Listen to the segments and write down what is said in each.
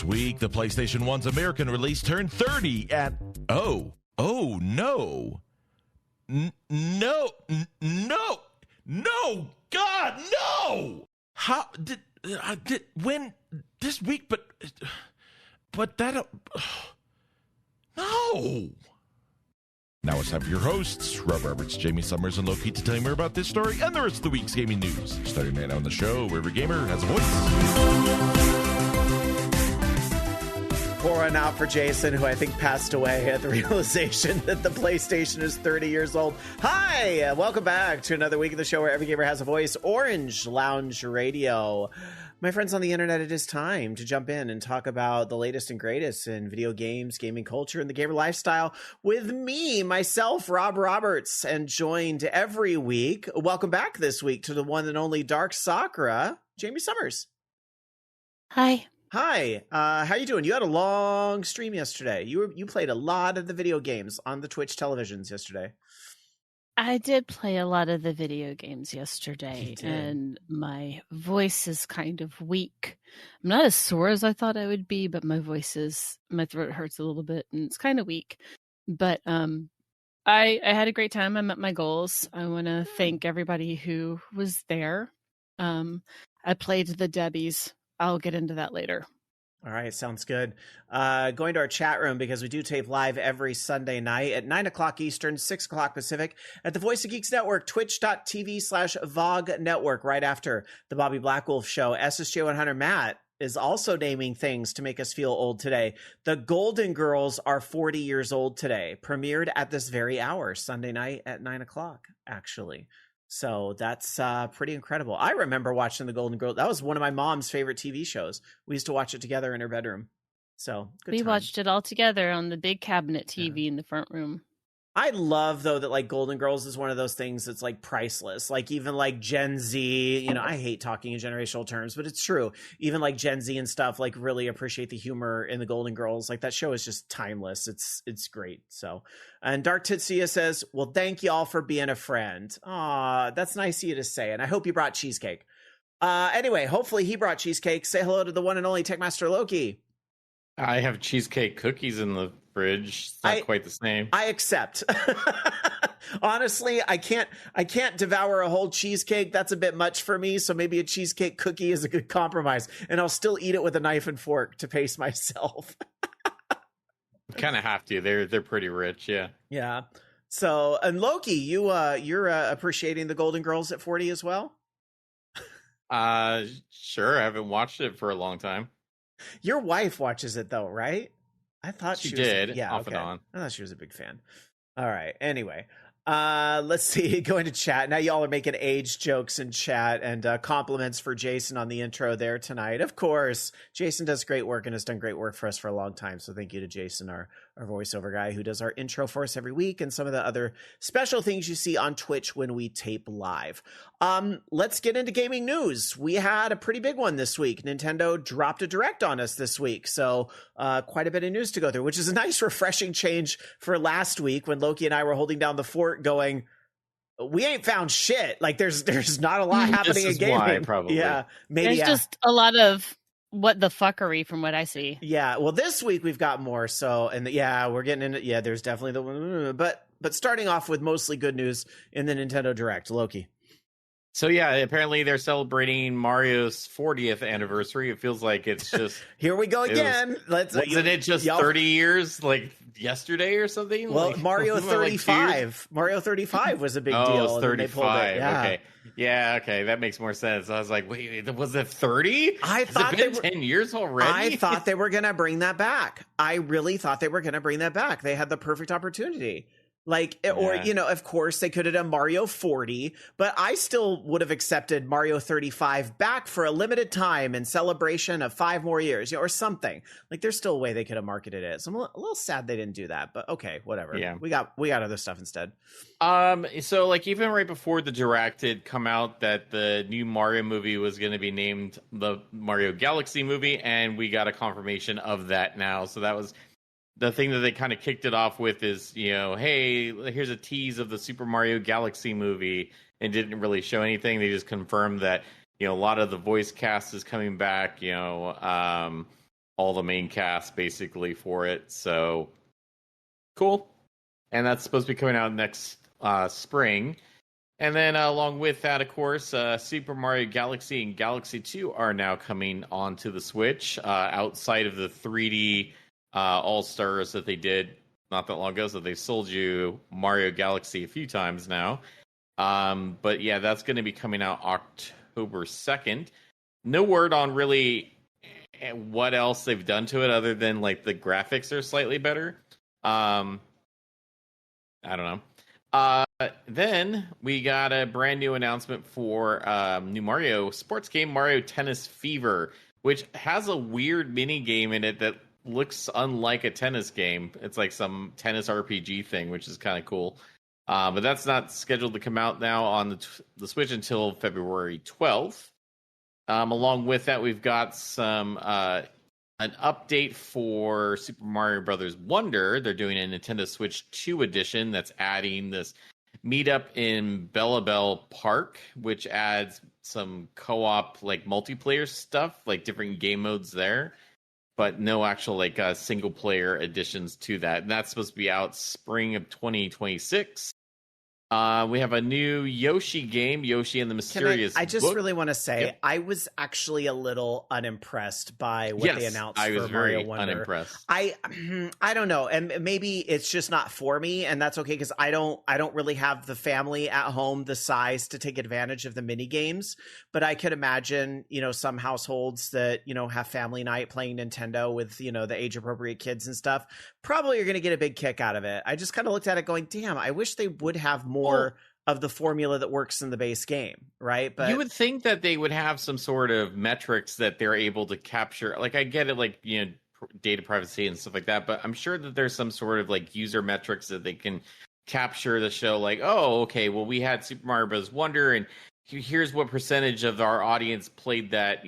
This week, the PlayStation 1's American release turned 30 and... no. No! God, no! How did when this week? But that no. Now it's time for your hosts, Rob Roberts, Jamie Summers, and Loki to tell you more about this story and the rest of the week's gaming news. Starting right now on the show, where every gamer has a voice. Pour one out for Jason, who I think passed away at the realization that the PlayStation is 30 years old. Hi, welcome back to another week of the show where every gamer has a voice, Orange Lounge Radio. My friends on the internet, it is time to jump in and talk about the latest and greatest in video games, gaming culture, and the gamer lifestyle with me, myself, Rob Roberts, and joined every week. Welcome back this week to the one and only Dark Sakura, Jamie Summers. Hi. Hi, how you doing? You had a long stream yesterday. You played a lot of the video games on the Twitch televisions yesterday. I did play a lot of the video games yesterday, and my voice is kind of weak. I'm not as sore as I thought I would be, but my throat hurts a little bit, and it's kind of weak. But I had a great time. I met my goals. I want to thank everybody who was there. I played the Debbies. I'll get into that later. All right, sounds good. Going to our chat room, because we do tape live every Sunday night at 9 o'clock Eastern, 6 o'clock Pacific at the Voice of Geeks Network, twitch.tv/VOG Network, right after the Bobby Blackwolf Show. SSJ100 Matt is also naming things to make us feel old today. The Golden Girls are 40 years old today. Premiered at this very hour, Sunday night at 9 o'clock, actually. So that's pretty incredible. I remember watching The Golden Girls. That was one of my mom's favorite TV shows. We used to watch it together in her bedroom. So good we time. watched it all together on the big cabinet TV in the front room. I love, though, that like Golden Girls is one of those things that's like priceless. Like even like Gen Z, you know, I hate talking in generational terms, but it's true. Even like Gen Z and stuff like really appreciate the humor in the Golden Girls. Like that show is just timeless. It's great. So, and Dark Titsia says, well, thank you all for being a friend. Aw, that's nice of you to say. And I hope you brought cheesecake. Anyway, hopefully he brought cheesecake. Say hello to the one and only Techmaster Loki. I have cheesecake cookies in the fridge. It's not quite the same. I accept. Honestly, I can't devour a whole cheesecake. That's a bit much for me. So maybe a cheesecake cookie is a good compromise, and I'll still eat it with a knife and fork to pace myself. Kind of have to. They're pretty rich. Yeah. Yeah. So, and Loki, you're appreciating the Golden Girls at 40 as well? Sure. I haven't watched it for a long time. Your wife watches it though, right? I thought she did. Yeah, off and on. I thought she was a big fan. All right. Anyway, let's see. Going to chat now. Y'all are making age jokes in chat, and compliments for Jason on the intro there tonight. Of course, Jason does great work and has done great work for us for a long time. So thank you to Jason, our voiceover guy who does our intro for us every week, and some of the other special things you see on Twitch when we tape live. Let's get into gaming news. We had a pretty big one this week. Nintendo dropped a direct on us this week. So quite a bit of news to go through, which is a nice refreshing change for last week when Loki and I were holding down the fort going, we ain't found shit. Like there's not a lot happening in gaming. Why, probably. Yeah. Maybe there's just a lot of what the fuckery from what I see. Yeah. Well, this week we've got more. So, and we're getting into, there's definitely the one, but starting off with mostly good news in the Nintendo Direct. Loki. So yeah, apparently they're celebrating Mario's 40th anniversary. It feels like it's just here we go again. Wasn't it just 30 years, like yesterday or something? Well, like, Mario 35. Mario 35 was a big deal. Oh, 35. Yeah. Okay. Yeah, okay, that makes more sense. I was like, wait, was it 30? I thought it been 10 years already? I thought they were going to bring that back. I really thought they were going to bring that back. They had the perfect opportunity. Like, or, of course, they could have done Mario 40, but I still would have accepted Mario 35 back for a limited time in celebration of 5 more years, or something. Like, there's still a way they could have marketed it. So I'm a little sad they didn't do that, but okay, whatever. Yeah. We got other stuff instead. So, like, even right before the Direct had come out that the new Mario movie was going to be named the Mario Galaxy movie, and we got a confirmation of that now. So that was the thing that they kind of kicked it off with is, hey, here's a tease of the Super Mario Galaxy movie, and didn't really show anything. They just confirmed that, a lot of the voice cast is coming back. all the main cast basically for it. So cool. And that's supposed to be coming out next spring. And then along with that, of course, Super Mario Galaxy and Galaxy 2 are now coming onto the Switch outside of the 3D All-Stars that they did not that long ago. So they've sold you Mario Galaxy a few times now. But yeah, that's going to be coming out October 2nd. No word on really what else they've done to it other than like the graphics are slightly better. I don't know. Then we got a brand new announcement for new Mario sports game, Mario Tennis Fever, which has a weird mini game in it that looks unlike a tennis game. It's like some tennis RPG thing, which is kind of cool. But that's not scheduled to come out now on the Switch until February 12th. Along with that, we've got some an update for Super Mario Brothers Wonder. They're doing a Nintendo Switch 2 edition that's adding this meetup in Bellabelle Park, which adds some co-op like multiplayer stuff, like different game modes there, but no actual like single player additions to that. And that's supposed to be out spring of 2026. We have a new Yoshi game, Yoshi and the Mysterious I just Book. really want to say, Yep. I was actually a little unimpressed by what they announced I was for very Mario Wonder. unimpressed. I don't know, and maybe it's just not for me, and that's okay because I don't really have the family at home the size to take advantage of the mini games. But I could imagine, some households that have family night playing Nintendo with the age appropriate kids and stuff probably are going to get a big kick out of it. I just kind of looked at it going, damn, I wish they would have more of the formula that works in the base game, right? But you would think that they would have some sort of metrics that they're able to capture. Like, I get it, like, data privacy and stuff like that, but I'm sure that there's some sort of like user metrics that they can capture to show like, oh, okay, well, we had Super Mario Bros. Wonder, and here's what percentage of our audience played that,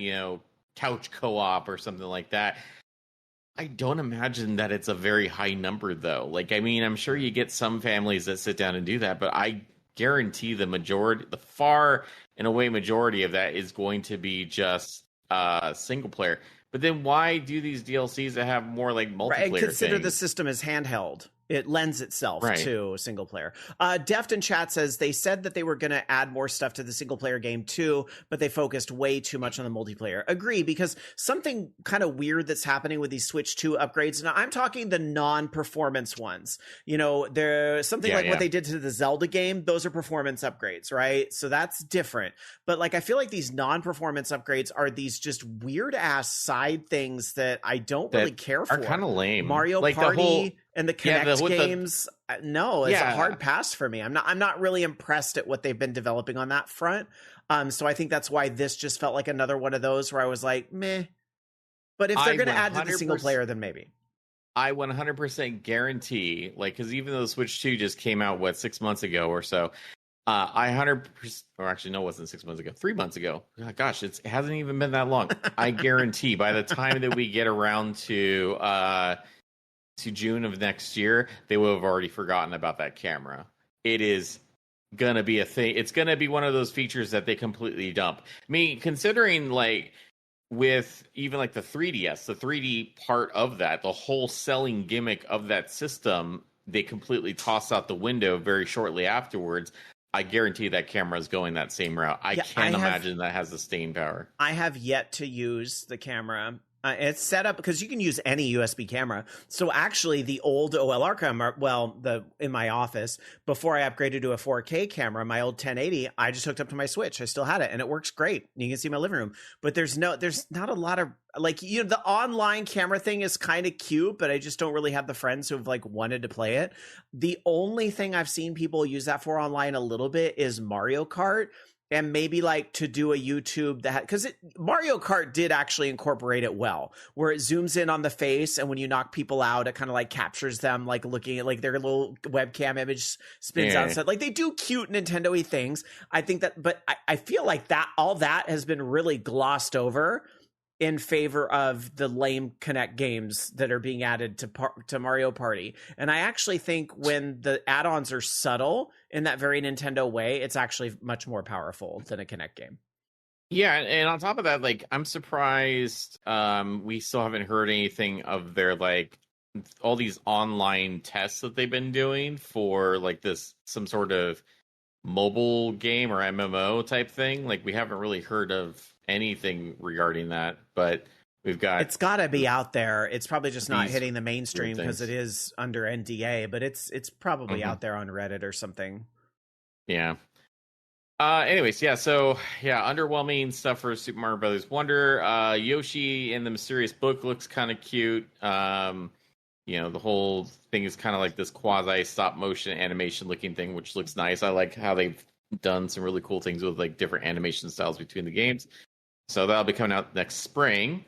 couch co-op or something like that. I don't imagine that it's a very high number, though. Like, I mean, I'm sure you get some families that sit down and do that, but I guarantee the far and away majority of that is going to be just single player. But then why do these DLCs that have more like multiplayer and consider things? the system as handheld. It lends itself Right. to single player. Deft in chat says they said that they were going to add more stuff to the single player game too, but they focused way too much on the multiplayer. Agree, because something kind of weird that's happening with these Switch 2 upgrades, and I'm talking the non-performance ones. There's something what they did to the Zelda game. Those are performance upgrades, right? So that's different. But like, I feel like these non-performance upgrades are these just weird ass side things that I don't really care for. Are kind of lame. Mario like Party and the Kinect with games, no, it's a hard pass for me. I'm not really impressed at what they've been developing on that front. So I think that's why this just felt like another one of those where I was like, meh. But if they're going to add to the single player, then maybe. I 100% guarantee, like, because even though the Switch 2 just came out, 6 months ago or so, I 100%, or actually, no, it wasn't 6 months ago, 3 months ago. Gosh, it hasn't even been that long. I guarantee by the time that we get around to June of next year, they will have already forgotten about that camera. It is going to be a thing. It's going to be one of those features that they completely dump. I mean, considering like with even like the 3DS, the 3D part of that, the whole selling gimmick of that system, they completely toss out the window very shortly afterwards. I guarantee that camera is going that same route. I can't imagine that has the staying power. I have yet to use the camera. It's set up because you can use any USB camera. So actually, the old OLR camera, in my office, before I upgraded to a 4K camera, my old 1080, I just hooked up to my Switch. I still had it, and it works great. You can see my living room. But there's not a lot of the online camera thing is kind of cute, but I just don't really have the friends who have wanted to play it. The only thing I've seen people use that for online a little bit is Mario Kart. And maybe to do a YouTube because Mario Kart did actually incorporate it well, where it zooms in on the face, and when you knock people out, it kind of captures them looking at their little webcam image spins outside. They do cute Nintendo-y things. I think that, but I feel like that all that has been really glossed over in favor of the lame Kinect games that are being added to Mario Party. And I actually think when the add-ons are subtle in that very Nintendo way, it's actually much more powerful than a Kinect game. Yeah, and on top of that, like, I'm surprised we still haven't heard anything of their, like, all these online tests that they've been doing for, like, some sort of mobile game or MMO type thing. Like, we haven't really heard of anything regarding that, but we've got... It's got to be out there. It's probably just not hitting the weird mainstream because it is under NDA, but it's probably out there on Reddit or something. Yeah. Anyways, underwhelming stuff for Super Mario Brothers Wonder. Yoshi and the Mysterious Book looks kind of cute. The whole thing is kind of like this quasi stop motion animation looking thing, which looks nice. I like how they've done some really cool things with like different animation styles between the games. So that'll be coming out next spring.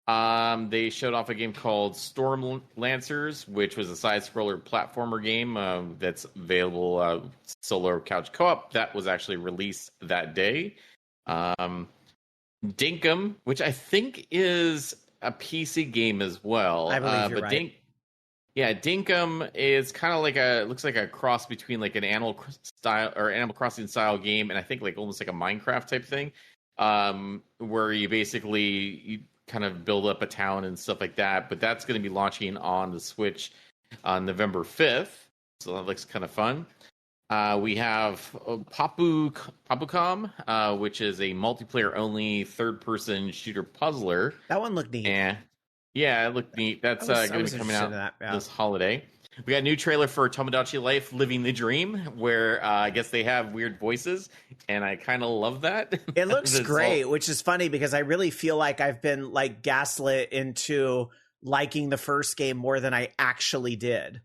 They showed off a game called Storm Lancers, which was a side-scroller platformer game that's available solo couch co-op. That was actually released that day. Dinkum, which I think is a PC game as well. I believe you're right. Dinkum is kind of like looks like a cross between like an Animal Crossing style game and I think like almost like a Minecraft type thing, where you kind of build up a town and stuff like that. But that's going to be launching on the Switch on November 5th. So that looks kind of fun. We have Papucom, which is a multiplayer-only third-person shooter puzzler. That one looked neat. Yeah, it looked neat. That's going to be coming out this holiday. We got a new trailer for Tomodachi Life Living the Dream, where I guess they have weird voices, and I kind of love that. It looks great, which is funny because I really feel like I've been like gaslit into liking the first game more than I actually did.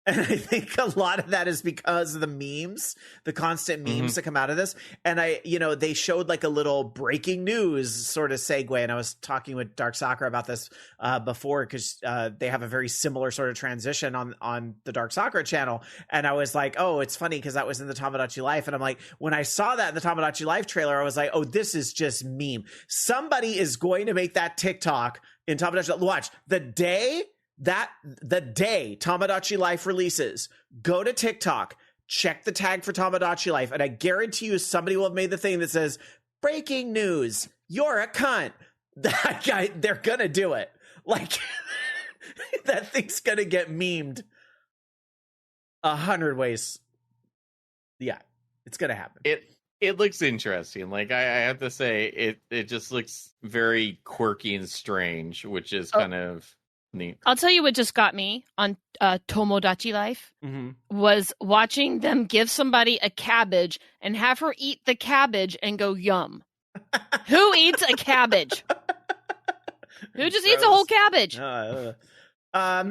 And I think a lot of that is because of the memes, the constant memes that come out of this. And they showed like a little breaking news sort of segue. And I was talking with Dark Sakura about this before because they have a very similar sort of transition on the Dark Sakura channel. And I was like, oh, it's funny because that was in the Tomodachi Life. And I'm like, when I saw that in the Tomodachi Life trailer, I was like, oh, this is just meme. Somebody is going to make that TikTok in Tomodachi. Watch the day Tomodachi Life releases, go to TikTok, check the tag for Tomodachi Life, and I guarantee you somebody will have made the thing that says, breaking news, you're a cunt. That guy, they're gonna do it. Like, that thing's gonna get memed 100 ways. Yeah, it's gonna happen. It looks interesting. Like, I have to say, it just looks very quirky and strange, which is kind of... neat. I'll tell you what just got me on Tomodachi Life was watching them give somebody a cabbage and have her eat the cabbage and go yum. Who eats a cabbage? Who just eats a whole cabbage?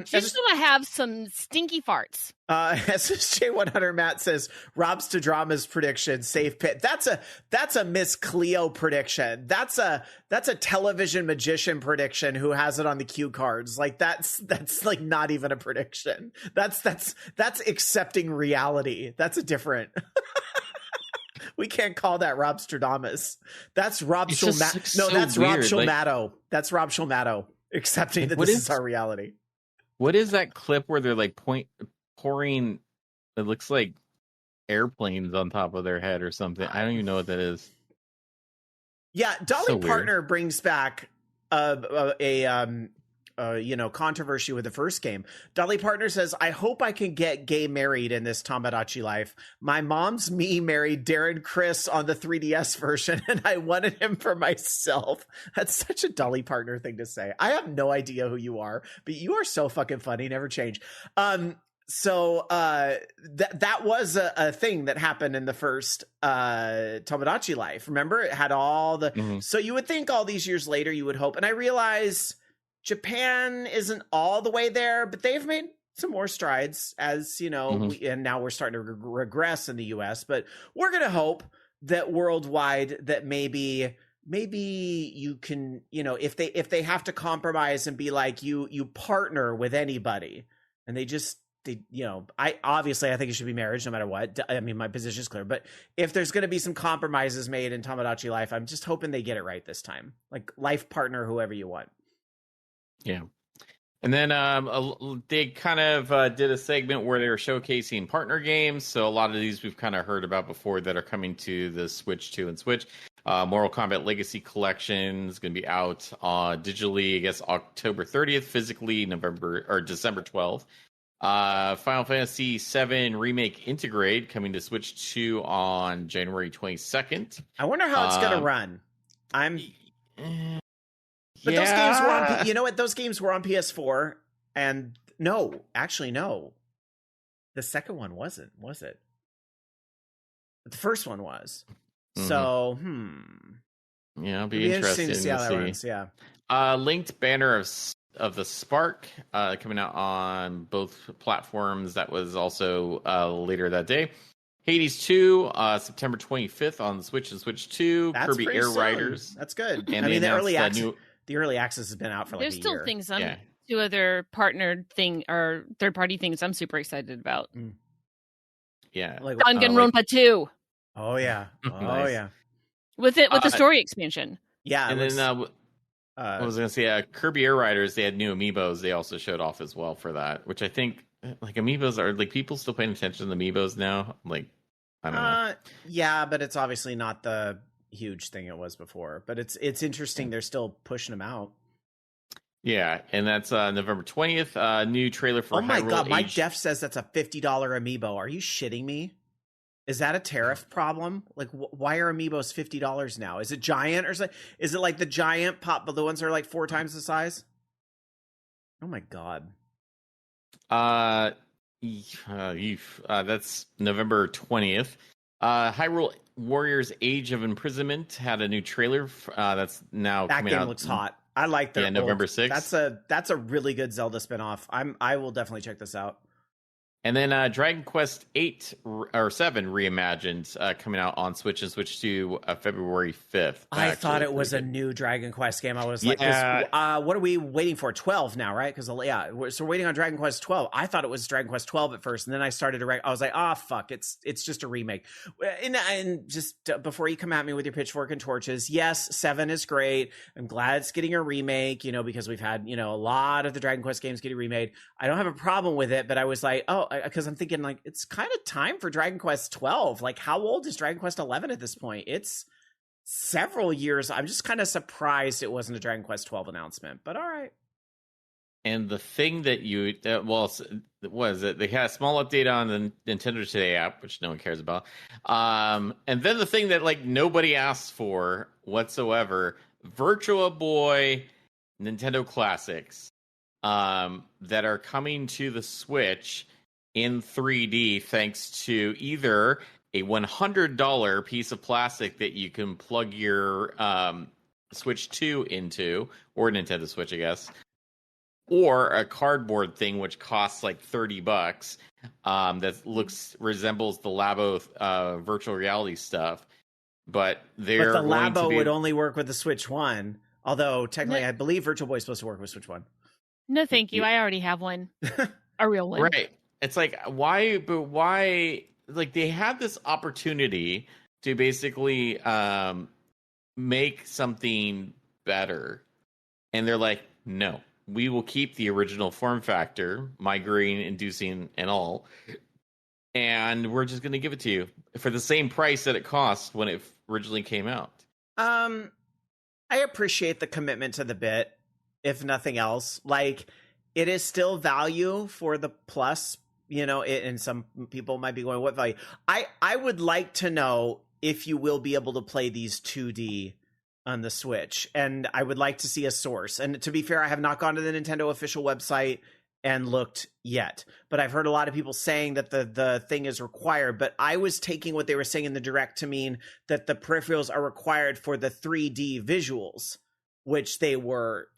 She's gonna have some stinky farts. SSJ100 Matt says Rob's to Drama's prediction, safe pit. That's a Miss Cleo prediction. That's a television magician prediction who has it on the cue cards. Like that's like not even a prediction. That's accepting reality. That's a different. We can't call that Rob Stradamus. That's Rob Shulmato. No, that's Rob Shulmato. That's Rob Shulmato accepting that this is our reality. What is that clip where they're like pouring? It looks like airplanes on top of their head or something. I don't even know what that is. Yeah, Dolly Partner brings back a controversy with the first game. Dolly Partner says, I hope I can get gay married in this Tomodachi Life. My mom's me married Darren Criss on the 3DS version, and I wanted him for myself. That's such a Dolly Partner thing to say. I have no idea who you are, but you are so fucking funny. Never change. So that was a thing that happened in the first Tomodachi Life. Remember, it had all the... So you would think all these years later, you would hope. And I realize... Japan isn't all the way there, but they've made some more strides, as you know, and now we're starting to regress in the US. But we're going to hope that worldwide that maybe you can, if they have to compromise and be like you partner with anybody, and I think it should be marriage no matter what. I mean, my position is clear, but if there's going to be some compromises made in Tomodachi Life, I'm just hoping they get it right this time. Like life partner, whoever you want. Yeah. And then they kind of did a segment where they were showcasing partner games. So a lot of these we've kind of heard about before that are coming to the Switch 2 and Switch. Mortal Kombat Legacy Collection is going to be out digitally, I guess, October 30th, physically December 12th. Final Fantasy VII Remake Integrate coming to Switch 2 on January 22nd. I wonder how it's going to run. But yeah. those games were on. You know what? Those games were on PS4, and no. The second one wasn't, was it? But the first one was. Mm-hmm. So, yeah, it'll be interesting to see how that runs. Yeah. Linked Banner of the Spark coming out on both platforms. That was also later that day. Hades 2, September 25th on the Switch and Switch 2. That's Kirby Air soon. Riders. That's good. And I mean, the early access has been out for like There's a still year. things two other partnered or third party things I'm super excited about. Yeah. Like Danganronpa 2. Oh yeah. Nice. Yeah. With the story expansion. Yeah. And then I was going to say Kirby Air Riders, they had new amiibos they also showed off as well for that, which I think like amiibos are like people still paying attention to the amiibos now. Like, I don't know. Yeah, but it's obviously not the huge thing it was before, but it's interesting. They're still pushing them out. Yeah, and that's November 20th. New trailer for Oh my Hyrule god, my Age. Def says that's a $50 amiibo. Are you shitting me? Is that a tariff problem? Like, why are amiibos $50 now? Is it giant or something? Is it like the giant pop, but the ones that are like 4 times the size? Oh my god. That's November 20th. Hyrule Warriors Age of Imprisonment had a new trailer. That's now that coming game out. looks hot. I like that. Yeah, November 6th. That's a really good Zelda spinoff. I will definitely check this out. And then Dragon Quest 8 or 7 Reimagined coming out on Switch and Switch 2 February 5th. I thought it was a new Dragon Quest game. I was like, what are we waiting for? 12 now, right? Because so we're waiting on Dragon Quest 12. I thought it was Dragon Quest 12 at first, and then I started to I was like, fuck, it's just a remake. And just before you come at me with your pitchfork and torches, yes, 7 is great. I'm glad it's getting a remake, because we've had, a lot of the Dragon Quest games getting remade. I don't have a problem with it, but I was like, because I'm thinking like it's kind of time for Dragon Quest 12. Like, how old is Dragon Quest 11 at this point? It's several years. I'm just kind of surprised it wasn't a Dragon Quest 12 announcement, but all right. And the thing that they had a small update on the Nintendo Today app, which no one cares about. And then the thing that like nobody asked for whatsoever, Virtua Boy Nintendo Classics that are coming to the Switch in 3D, thanks to either a $100 piece of plastic that you can plug your Switch 2 into, or Nintendo Switch, I guess, or a cardboard thing which costs like $30 that resembles the Labo virtual reality stuff. But the Labo would only work with the Switch 1, although technically I believe Virtual Boy is supposed to work with Switch 1. No, thank you. I already have one. A real one. Right. It's like, why? But why? Like, they had this opportunity to basically make something better. And they're like, no, we will keep the original form factor, migraine inducing and all. And we're just going to give it to you for the same price that it cost when it originally came out. I appreciate the commitment to the bit, if nothing else. Like, it is still value for the plus, and some people might be going, what value? I would like to know if you will be able to play these 2D on the Switch, and I would like to see a source. And to be fair, I have not gone to the Nintendo official website and looked yet, but I've heard a lot of people saying that the thing is required. But I was taking what they were saying in the direct to mean that the peripherals are required for the 3D visuals, which they were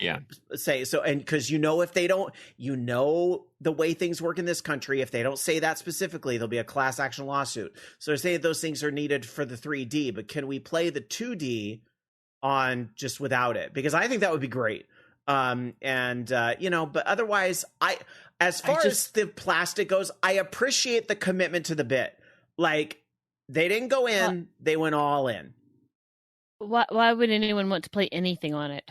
say so. And because if they don't, the way things work in this country, if they don't say that specifically, there'll be a class action lawsuit. So they're saying those things are needed for the 3D, but can we play the 2D on just without it? Because I think that would be great. But otherwise, as far as the plastic goes, I appreciate the commitment to the bit. Like, they didn't go in, they went all in. Why would anyone want to play anything on it?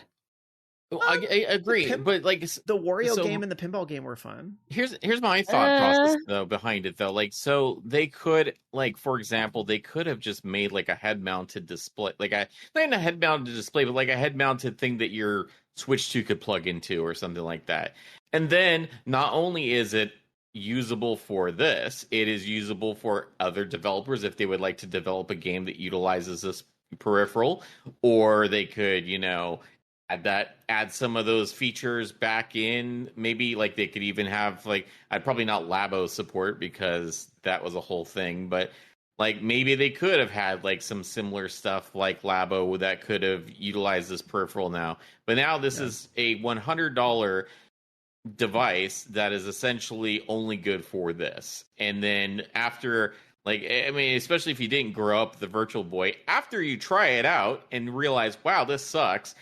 I agree, but like the Wario game and the pinball game were fun. Here's my thought process though behind it though. Like, so they could, like, for example, they could have just made like a head mounted display, like not a head mounted display, but like a head mounted thing that your Switch 2 could plug into or something like that. And then not only is it usable for this, it is usable for other developers if they would like to develop a game that utilizes this peripheral, or they could, add some of those features back in. Maybe like they could even have like, I'd probably not Labo support because that was a whole thing, but like maybe they could have had like some similar stuff like Labo that could have utilized this peripheral now. But now this is a $100 device that is essentially only good for this. And then after, like, I mean, especially if you didn't grow up with the Virtual Boy, after you try it out and realize, wow, this sucks,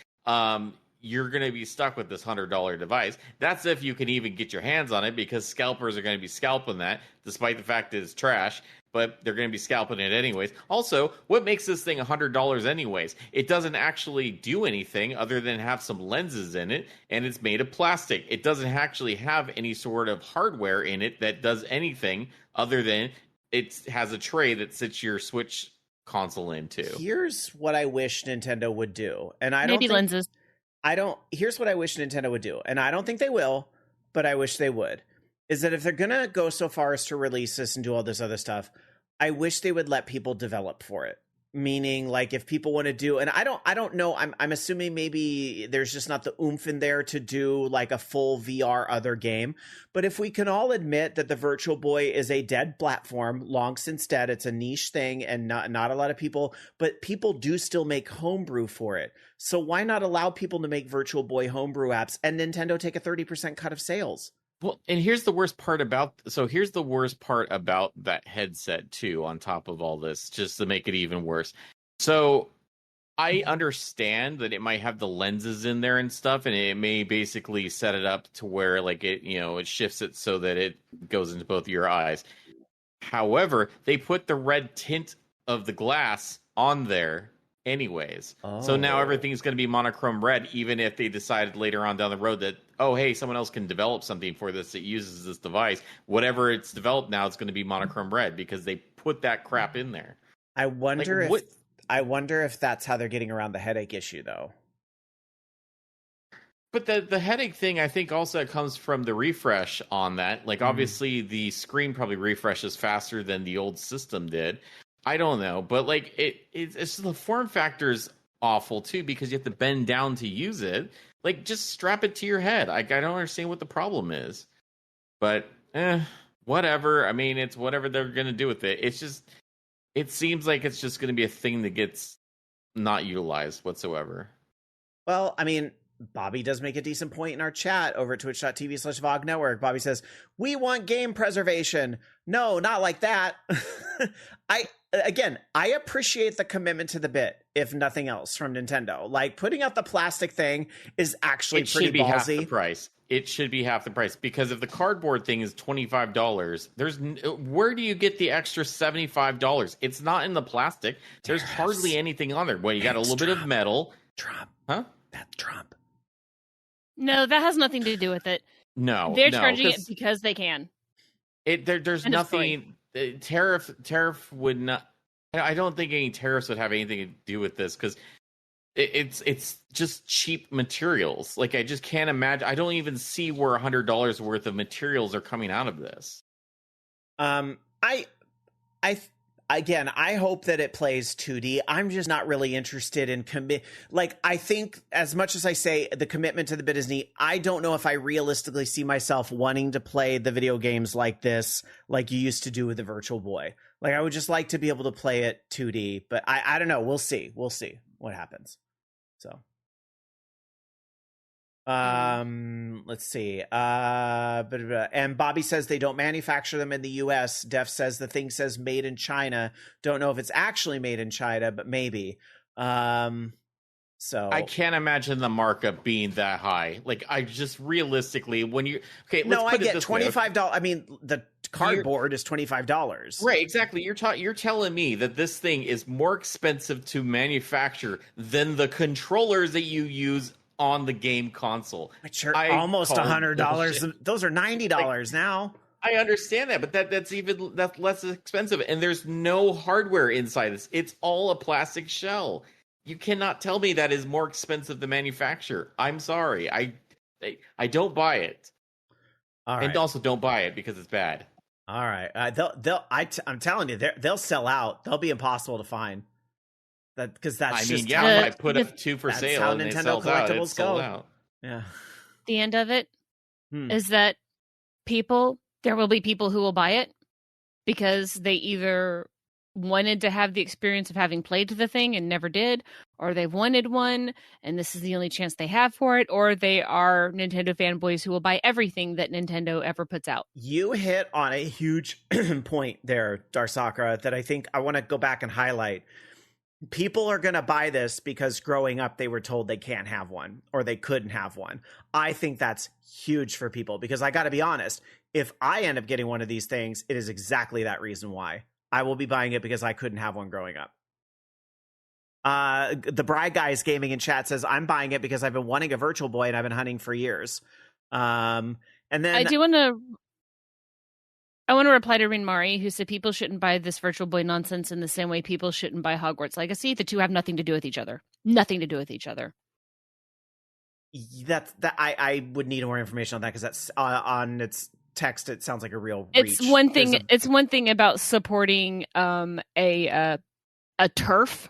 you're going to be stuck with this $100 device. That's if you can even get your hands on it, because scalpers are going to be scalping that, despite the fact that it's trash, but they're going to be scalping it anyways. Also, what makes this thing $100 anyways? It doesn't actually do anything other than have some lenses in it, and it's made of plastic. It doesn't actually have any sort of hardware in it that does anything other than it has a tray that sits your Switch console into. Here's what I wish Nintendo would do, and lenses. Here's what I wish Nintendo would do, and I don't think they will, but I wish they would, is that if they're going to go so far as to release this and do all this other stuff, I wish they would let people develop for it. Meaning, like, if people want to do, and I don't know, I'm assuming maybe there's just not the oomph in there to do like a full VR other game. But if we can all admit that the Virtual Boy is a dead platform, long since dead, it's a niche thing, and not a lot of people, but people do still make homebrew for it. So why not allow people to make Virtual Boy homebrew apps and Nintendo take a 30% cut of sales? Well, and here's the worst part about that headset too, on top of all this, just to make it even worse. So I understand that it might have the lenses in there and stuff, and it may basically set it up to where like it shifts it so that it goes into both of your eyes. However, they put the red tint of the glass on there anyways. So now everything's going to be monochrome red, even if they decided later on down the road that, oh, hey, someone else can develop something for this that uses this device. Whatever it's developed now, it's going to be monochrome red because they put that crap in there. I wonder if that's how they're getting around the headache issue, though. But the headache thing, I think, also comes from the refresh on that. Like, obviously, the screen probably refreshes faster than the old system did. I don't know, but like it's the form factor's awful too, because you have to bend down to use it. Like, just strap it to your head. I don't understand what the problem is. But whatever. I mean, it's whatever they're gonna do with it. It seems like it's just gonna be a thing that gets not utilized whatsoever. Well, I mean, Bobby does make a decent point in our chat over at twitch.tv/VOG Network. Bobby says, we want game preservation. No, not like that. I appreciate the commitment to the bit, if nothing else, from Nintendo. Like, putting out the plastic thing is actually pretty ballsy. Half the price. It should be half the price, because if the cardboard thing is $25, where do you get the extra $75? It's not in the plastic. There's hardly anything on there. Well, you got a little bit of metal. Trump. Huh? That's Trump. No, that has nothing to do with it. No, they're charging it because they can. There's nothing. Tariff would not. I don't think any tariffs would have anything to do with this, because it's just cheap materials. Like, I just can't imagine. I don't even see where $100 worth of materials are coming out of this. I hope that it plays 2D. I'm just not really interested in I think, as much as I say the commitment to the bit is neat, I don't know if I realistically see myself wanting to play the video games like this, like you used to do with the Virtual Boy. Like, I would just like to be able to play it 2D, but I don't know. We'll see what happens. So, let's see. And Bobby says they don't manufacture them in the US. Def says the thing says made in China. Don't know if it's actually made in China, but maybe. So I can't imagine the markup being that high. Like, I just realistically, when you I get $25. I mean, the cardboard is $25. Right, exactly. You're telling me that this thing is more expensive to manufacture than the controllers that you use on the game console. Which are almost $100. Those are $90 now. I understand that, but that's less expensive, and there's no hardware inside this. It's all a plastic shell. You cannot tell me that is more expensive to manufacture. I'm sorry. I don't buy it. All right. And also don't buy it because it's bad. All right. I'm telling you, they'll sell out. They'll be impossible to find. Because that's if I put up 2 for sale how and Nintendo they sell collectibles out, it's sold go. out. Yeah. The end of it is that there will be people who will buy it because they either wanted to have the experience of having played the thing and never did, or they wanted one and this is the only chance they have for it, or they are Nintendo fanboys who will buy everything that Nintendo ever puts out. You hit on a huge point there, Darsakra, that I think I want to go back and highlight. People are going to buy this because growing up they were told they can't have one or they couldn't have one. I think that's huge for people because I got to be honest, if I end up getting one of these things, it is exactly that reason why. I will be buying it because I couldn't have one growing up. The Bride Guys Gaming in chat says, I'm buying it because I've been wanting a Virtual Boy and I've been hunting for years. And then I want to reply to Rinmari, who said people shouldn't buy this Virtual Boy nonsense in the same way people shouldn't buy Hogwarts Legacy. The two have nothing to do with each other. Nothing to do with each other. I would need more information on that because that's on its text. It sounds like a real reach. It's one thing about supporting a turf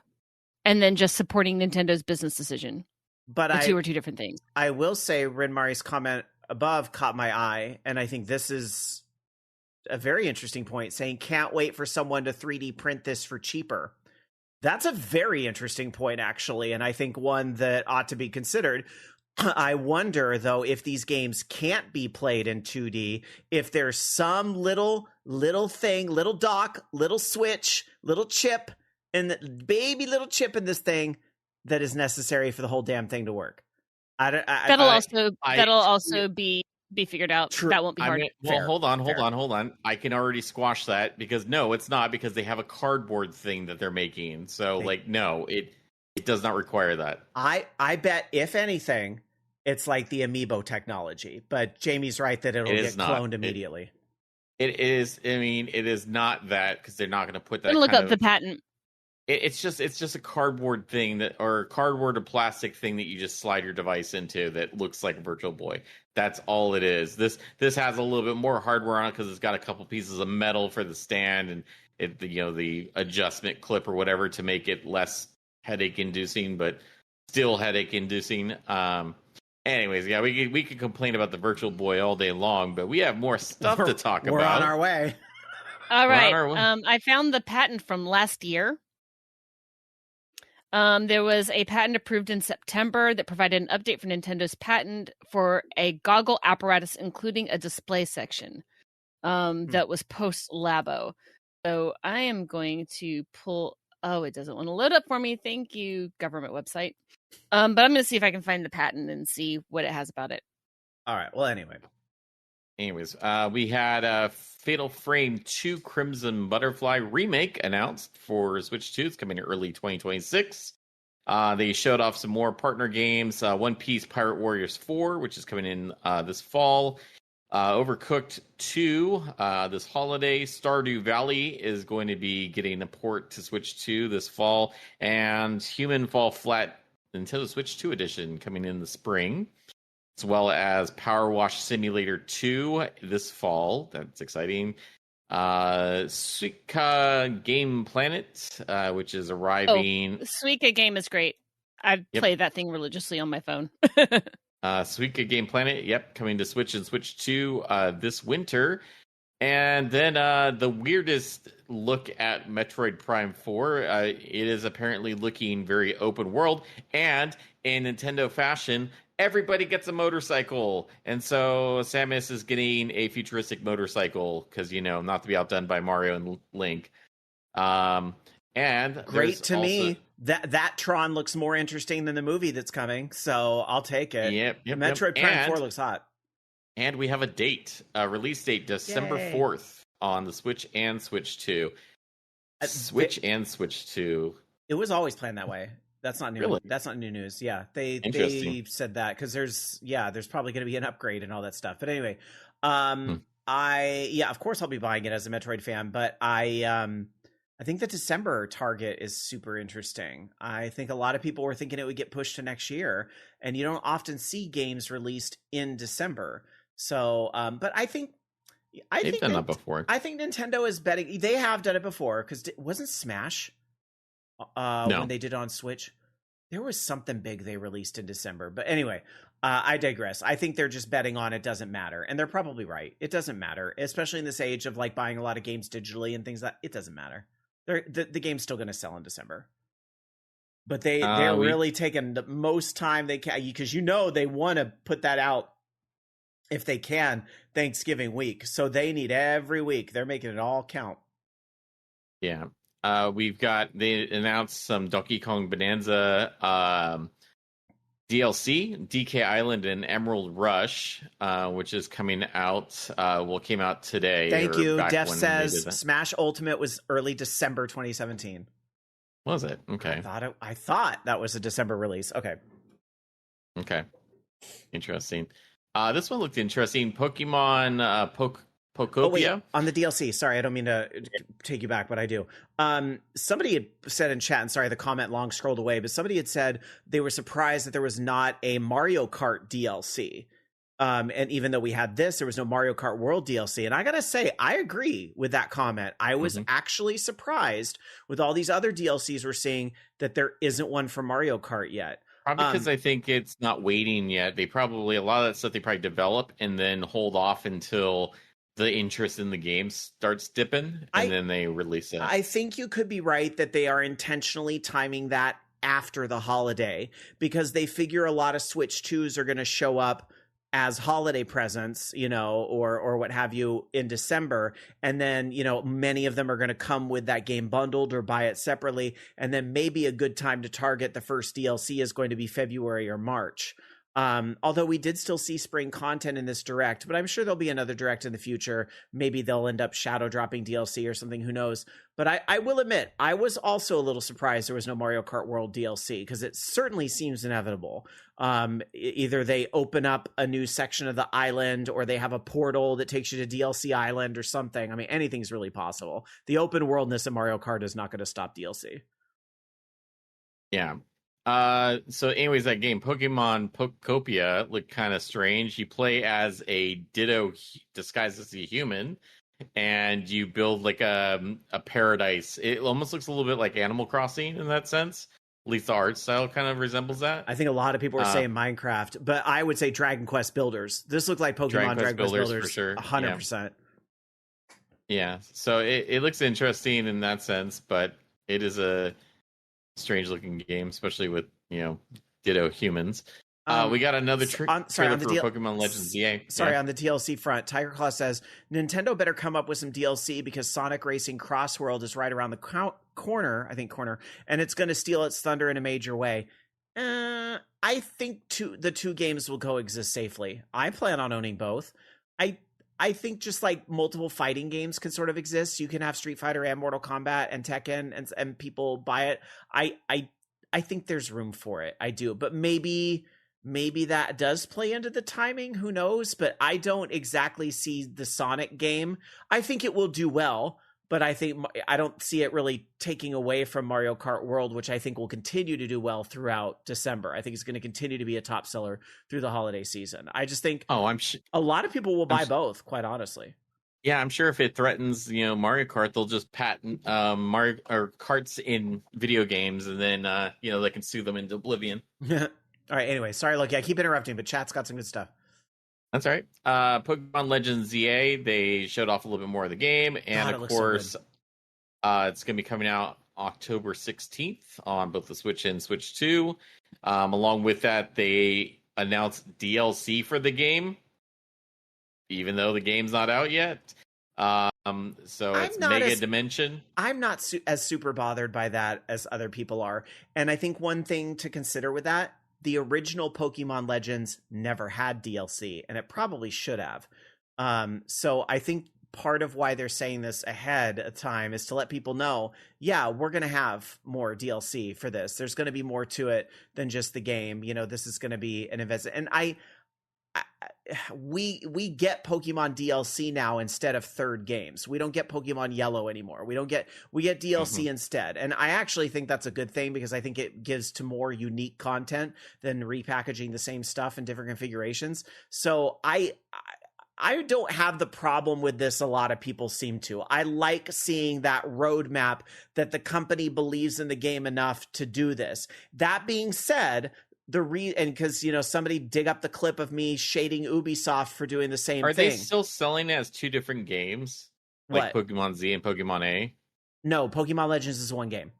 and then just supporting Nintendo's business decision. But the two are two different things. I will say Rinmari's comment above caught my eye, and I think this is a very interesting point, saying can't wait for someone to 3D print this for cheaper. That's a very interesting point, actually, and I think one that ought to be considered. I wonder, though, if these games can't be played in 2D, if there's some little thing, little dock, little switch, little chip, and the baby little chip in this thing that is necessary for the whole damn thing to work. That'll also be figured out. True. That won't be hard. Hold on. I can already squash that because no, it's not, because they have a cardboard thing that they're making. So no, it does not require that. I bet if anything, it's like the amiibo technology. But Jamie's right that it'll get cloned immediately. It is. I mean, it is not that, because they're not going to put that. Look up the patent. It's just a cardboard thing or cardboard or plastic thing that you just slide your device into that looks like a Virtual Boy. That's all it is. This has a little bit more hardware on it because it's got a couple pieces of metal for the stand and the adjustment clip or whatever to make it less headache inducing, but still headache inducing. Anyways, yeah, we could complain about the Virtual Boy all day long, but we have more stuff to talk about. We're on our way. All right. I found the patent from last year. There was a patent approved in September that provided an update for Nintendo's patent for a goggle apparatus, including a display section that was post-Labo. So I am going to pull... Oh, it doesn't want to load up for me. Thank you, government website. But I'm going to see if I can find the patent and see what it has about it. All right. Well, Anyways, we had Fatal Frame 2 Crimson Butterfly remake announced for Switch 2. It's coming in early 2026. They showed off some more partner games. One Piece Pirate Warriors 4, which is coming in this fall. Overcooked 2 this holiday. Stardew Valley is going to be getting a port to Switch 2 this fall. And Human Fall Flat Nintendo Switch 2 edition coming in the spring. As well as Power Wash Simulator 2 this fall. That's exciting. Suika Game Planet, which is arriving. Suika Game is great. I've played that thing religiously on my phone. Suika Game Planet, coming to Switch and Switch 2 this winter. And then the weirdest look at Metroid Prime 4. It is apparently looking very open world. And in Nintendo fashion, everybody gets a motorcycle. And so Samus is getting a futuristic motorcycle because, not to be outdone by Mario and Link. And great to me. That Tron looks more interesting than the movie that's coming, so I'll take it. Yep. Metroid Prime 4 looks hot. And we have a release date, December 4th on the Switch and Switch 2. Switch and Switch 2. It was always planned that way. That's not new. Really? That's not new news. Yeah, they said that because there's probably going to be an upgrade and all that stuff. But anyway, of course I'll be buying it as a Metroid fan, but I think the December target is super interesting. I think a lot of people were thinking it would get pushed to next year, and you don't often see games released in December. So, but I think they've done that before. I think Nintendo is betting. They have done it before because wasn't Smash when they did it on Switch? There was something big they released in December. But anyway, I digress. I think they're just betting on it doesn't matter. And they're probably right. It doesn't matter, especially in this age of like buying a lot of games digitally and things like that. It doesn't matter. The game's still going to sell in December. But they're really taking the most time they can, because they want to put that out if they can Thanksgiving week. So they need every week. They're making it all count. Yeah. They announced some Donkey Kong Bonanza DLC, DK Island and Emerald Rush, which is coming out. Came out today. Thank you. Def says Smash Ultimate was early December 2017. Was it? Okay. I thought that was a December release. Okay. Interesting. This one looked interesting. Pokemon Pokopia. Oh, wait, on the DLC. Sorry, I don't mean to take you back, but I do. Somebody had said in chat, and sorry, the comment long scrolled away, but somebody had said they were surprised that there was not a Mario Kart DLC. And even though we had this, there was no Mario Kart World DLC. And I gotta say, I agree with that comment. I was actually surprised with all these other DLCs we're seeing that there isn't one for Mario Kart yet. Probably because I think it's not waiting yet. A lot of that stuff they probably develop and then hold off until the interest in the game starts dipping, and then they release it. I think you could be right that they are intentionally timing that after the holiday because they figure a lot of Switch 2s are going to show up as holiday presents, or what have you in December. And then, many of them are going to come with that game bundled or buy it separately. And then maybe a good time to target the first DLC is going to be February or March. Although we did still see spring content in this direct, but I'm sure there'll be another direct in the future. Maybe they'll end up shadow dropping DLC or something, who knows. But I will admit, I was also a little surprised there was no Mario Kart World DLC because it certainly seems inevitable. Either they open up a new section of the island or they have a portal that takes you to DLC Island or something. I mean, anything's really possible. The open worldness of Mario Kart is not going to stop DLC. Yeah. So anyways, that game, Pokemon Pokopia, looked kind of strange. You play as a Ditto disguised as a human, and you build like a paradise. It almost looks a little bit like Animal Crossing in that sense. At least the art style kind of resembles that. I think a lot of people are saying Minecraft, but I would say Dragon Quest Builders. This looked like Pokemon Dragon Quest Builders for sure. 100%. Yeah, so it looks interesting in that sense, but it is a strange looking game, especially with Ditto humans. We got another trailer for Pokemon Legends ZA. On the DLC front, Tiger Claw says Nintendo better come up with some DLC because Sonic Racing Cross World is right around the corner, and it's going to steal its thunder in a major way. I think the two games will coexist safely. I plan on owning both. I think just like multiple fighting games can sort of exist. You can have Street Fighter and Mortal Kombat and Tekken and people buy it. I think there's room for it. I do. But maybe that does play into the timing. Who knows? But I don't exactly see the Sonic game. I think it will do well, but I don't see it really taking away from Mario Kart World, which I think will continue to do well throughout December. I think it's going to continue to be a top seller through the holiday season. I just think a lot of people will buy both, quite honestly. Yeah, I'm sure if it threatens, Mario Kart, they'll just patent Mario or carts in video games, and then they can sue them into oblivion. All right. Anyway, sorry, look, I keep interrupting, but chat's got some good stuff. That's all right. Pokemon Legends ZA, they showed off a little bit more of the game, and of course, it's going to be coming out October 16th on both the Switch and Switch 2. Along with that, they announced DLC for the game, even though the game's not out yet. So it's Mega Dimension. I'm not as super bothered by that as other people are. And I think one thing to consider with that, the original Pokemon Legends never had DLC, and it probably should have. So I think part of why they're saying this ahead of time is to let people know, yeah, we're going to have more DLC for this. There's going to be more to it than just the game. You know, this is going to be an investment. And we get Pokemon DLC now instead of third games. We don't get Pokemon Yellow anymore. We get DLC instead. And I actually think that's a good thing because I think it gives to more unique content than repackaging the same stuff in different configurations. So I don't have the problem with this. A lot of people seem to. I like seeing that roadmap that the company believes in the game enough to do this. That being said, and because, you know, somebody dig up the clip of me shading Ubisoft for doing the same thing. Are they still selling it as two different games? Like What? Pokemon Z and Pokemon A? No, Pokemon Legends is one game.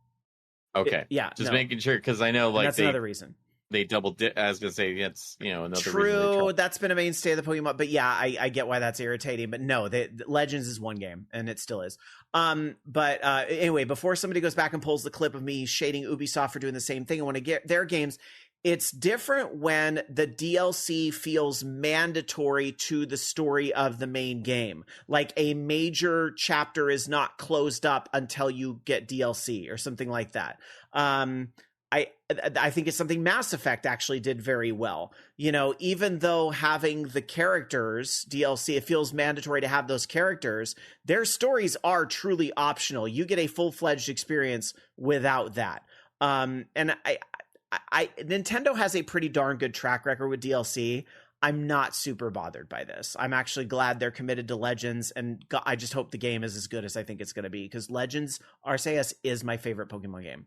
Okay. Just making sure, because I know, like, that's another reason. They double I was gonna say it's, you know, another True, that's been a mainstay of the Pokemon, but yeah, I get why that's irritating. But no, Legends is one game, and it still is. But anyway, before somebody goes back and pulls the clip of me shading Ubisoft for doing the same thing, I want to get their games. It's different when the DLC feels mandatory to the story of the main game. Like a major chapter is not closed up until you get DLC or something like that. I think it's something Mass Effect actually did very well. You know, even though having the characters DLC, it feels mandatory to have those characters, their stories are truly optional. You get a full-fledged experience without that. And Nintendo has a pretty darn good track record with DLC. I'm not super bothered by this. I'm actually glad they're committed to Legends, and I just hope the game is as good as I think it's going to be, because Legends Arceus is my favorite Pokemon game.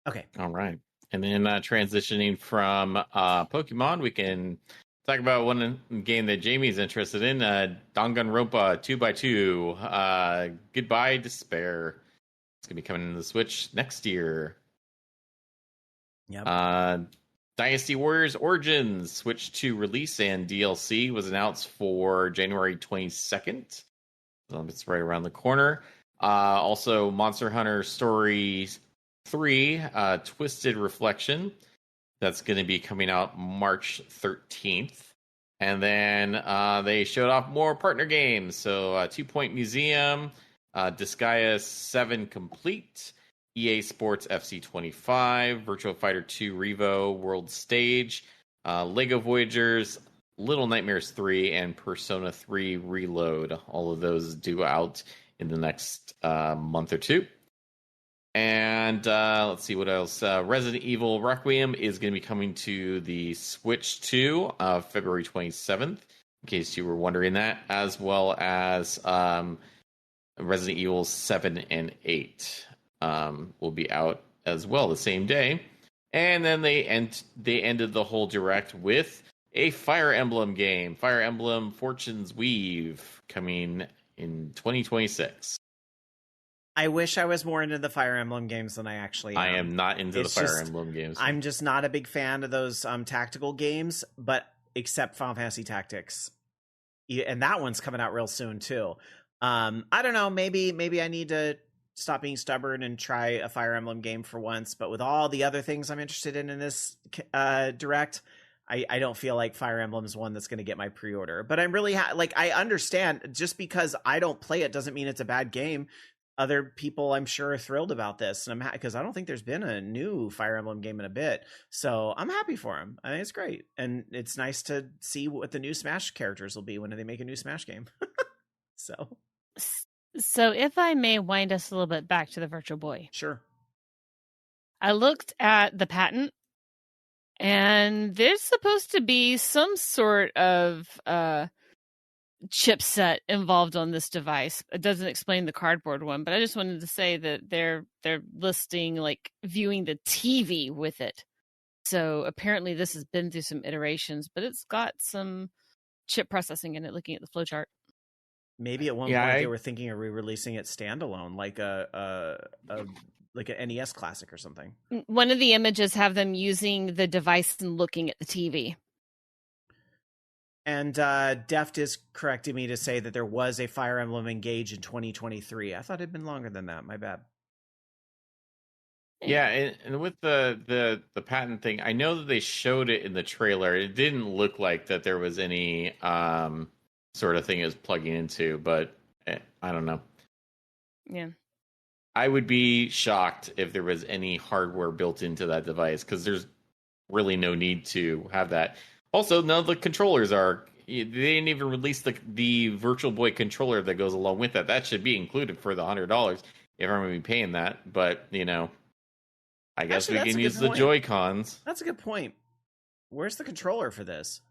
Okay. All right. And then transitioning from Pokemon, we can talk about one game that Jamie's interested in, Danganronpa 2x2, Goodbye Despair. It's going to be coming to the Switch next year. Yep. Dynasty Warriors Origins Switch 2 release and DLC was announced for January 22nd. So it's right around the corner. Also, Monster Hunter Stories 3, Twisted Reflection. That's going to be coming out March 13th. And then they showed off more partner games. So 2 Point Museum, Disgaea 7 Complete, EA Sports FC 25, Virtua Fighter 2 Revo World Stage, Lego Voyagers, Little Nightmares 3, and Persona 3 Reload. All of those due out in the next month or two. And let's see what else. Resident Evil Requiem is going to be coming to the Switch 2 February 27th, in case you were wondering that, as well as Resident Evil 7 and 8 will be out as well the same day. And then they ended the whole direct with a Fire Emblem game, Fire Emblem Fortune's Weave, coming in 2026. I wish I was more into the Fire Emblem games than I actually am. I am not into the Fire Emblem games. I'm just not a big fan of those tactical games, but except Final Fantasy Tactics. And that one's coming out real soon too. I don't know, maybe I need to stop being stubborn and try a Fire Emblem game for once, but with all the other things I'm interested in this direct, I don't feel like Fire Emblem is one that's going to get my pre-order. But I'm really I understand, just because I don't play it doesn't mean it's a bad game. Other people, I'm sure, are thrilled about this, and because I don't think there's been a new Fire Emblem game in a bit, so I'm happy for him. I think it's great, and it's nice to see what the new Smash characters will be when they make a new Smash game. So if I may wind us a little bit back to the Virtual Boy. Sure. I looked at the patent, and there's supposed to be some sort of chipset involved on this device. It doesn't explain the cardboard one, but I just wanted to say that they're listing like viewing the TV with it. So apparently this has been through some iterations, but it's got some chip processing in it, looking at the flowchart. Maybe at one point they were thinking of re-releasing it standalone, like like an NES classic or something. One of the images have them using the device and looking at the TV. And Deft is correcting me to say that there was a Fire Emblem Engage in 2023. I thought it had been longer than that. My bad. Yeah, and with the patent thing, I know that they showed it in the trailer. It didn't look like that there was any sort of thing it was plugging into, but I don't know. Yeah. I would be shocked if there was any hardware built into that device, because there's really no need to have that. Also, none of the controllers are. They didn't even release the Virtual Boy controller that goes along with that. That should be included for the $100 if I'm going to be paying that. But I guess Actually, we that's can a use good the point. Joy-Cons. That's a good point. Where's the controller for this?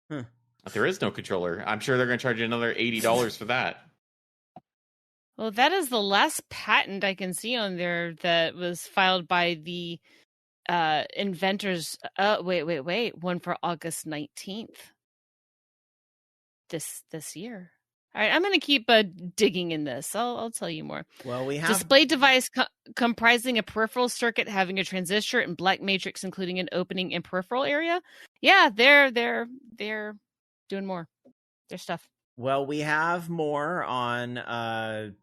There is no controller. I'm sure they're going to charge you another $80 for that. Well, that is the last patent I can see on there that was filed by the inventors. Wait. One for August 19th. This year. All right, I'm going to keep digging in this. I'll tell you more. Well, we have display device comprising a peripheral circuit having a transistor and black matrix, including an opening and peripheral area. Yeah, they're doing more. Their stuff. Well, we have more on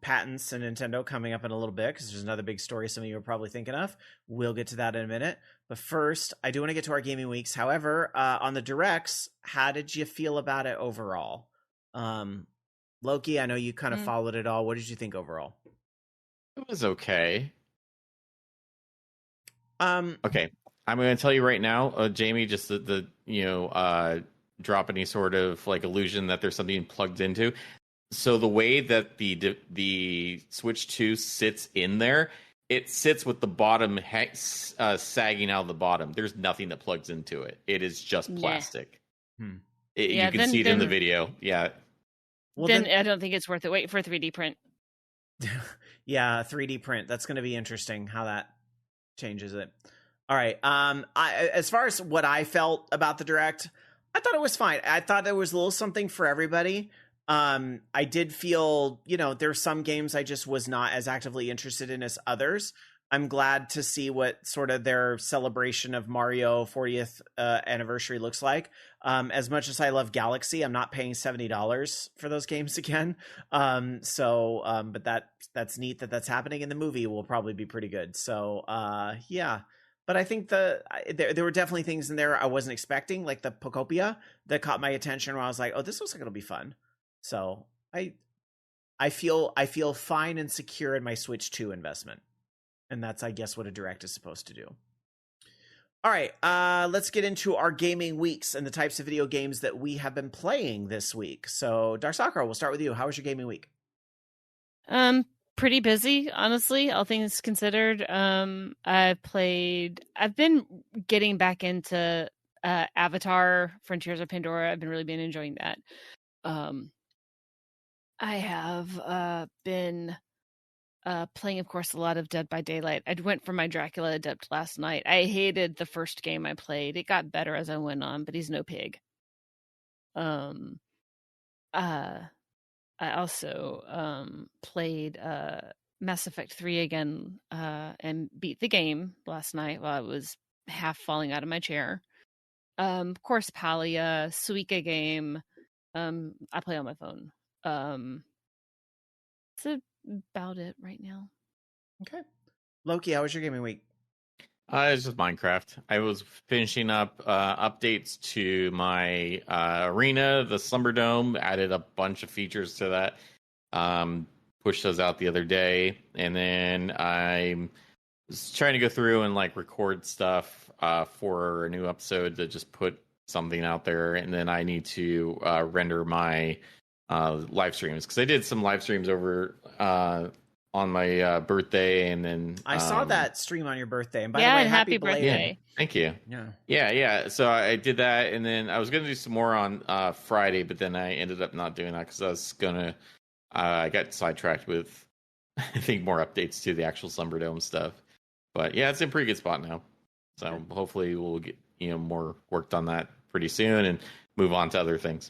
patents and Nintendo coming up in a little bit, because there's another big story some of you are probably thinking of. We'll get to that in a minute. But first, I do want to get to our gaming weeks. However, on the directs, how did you feel about it overall? Loki, I know you kind of followed it all. What did you think overall? It was okay. Okay, I'm going to tell you right now, Jamie, just the drop any sort of like illusion that there's something plugged into. So the way that the Switch 2 sits in there, it sits with the bottom sagging out of the bottom. There's nothing that plugs into it. It is just plastic. Yeah. You can see it in the video. Yeah. Well, then I don't think it's worth it. Wait for 3D print. Yeah, 3D print. That's going to be interesting how that changes it. All right. As far as what I felt about the Direct, I thought it was fine. I thought there was a little something for everybody. I did feel, there's some games I just was not as actively interested in as others. I'm glad to see what sort of their celebration of Mario 40th anniversary looks like. As much as I love Galaxy, I'm not paying $70 for those games again. But that's neat that's happening, and the movie will probably be pretty good. So, yeah. But I think there were definitely things in there I wasn't expecting, like the Pocopia, that caught my attention where I was like, oh, this looks like it'll be fun. So I feel fine and secure in my Switch 2 investment. And that's, I guess, what a Direct is supposed to do. All right, let's get into our gaming weeks and the types of video games that we have been playing this week. So, Dark Sakura, we'll start with you. How was your gaming week? Pretty busy, honestly, all things considered. I've been getting back into Avatar Frontiers of Pandora. I've really been enjoying that. I have been playing, of course, a lot of Dead by Daylight. I went for my Dracula Adept last night. I hated the first game I played. It got better as I went on, but he's no pig. I also played Mass Effect 3 again and beat the game last night while I was half falling out of my chair. Of course, Palia, Suika game. I play on my phone. That's about it right now. Okay. Loki, how was your gaming week? It's just Minecraft. I was finishing up updates to my arena, the Slumber Dome. Added a bunch of features to that. Pushed those out the other day, and then I was trying to go through and record stuff for a new episode to just put something out there, and then I need to render my live streams, because I did some live streams over on my birthday, and then I saw that stream on your birthday, and by the way, happy birthday! Yeah, thank you. Yeah. So I did that, and then I was gonna do some more on Friday, but then I ended up not doing that because I was gonna. I got sidetracked with, I think, more updates to the actual Slumber Dome stuff. But yeah, it's in a pretty good spot now. So hopefully we'll get more worked on that pretty soon and move on to other things.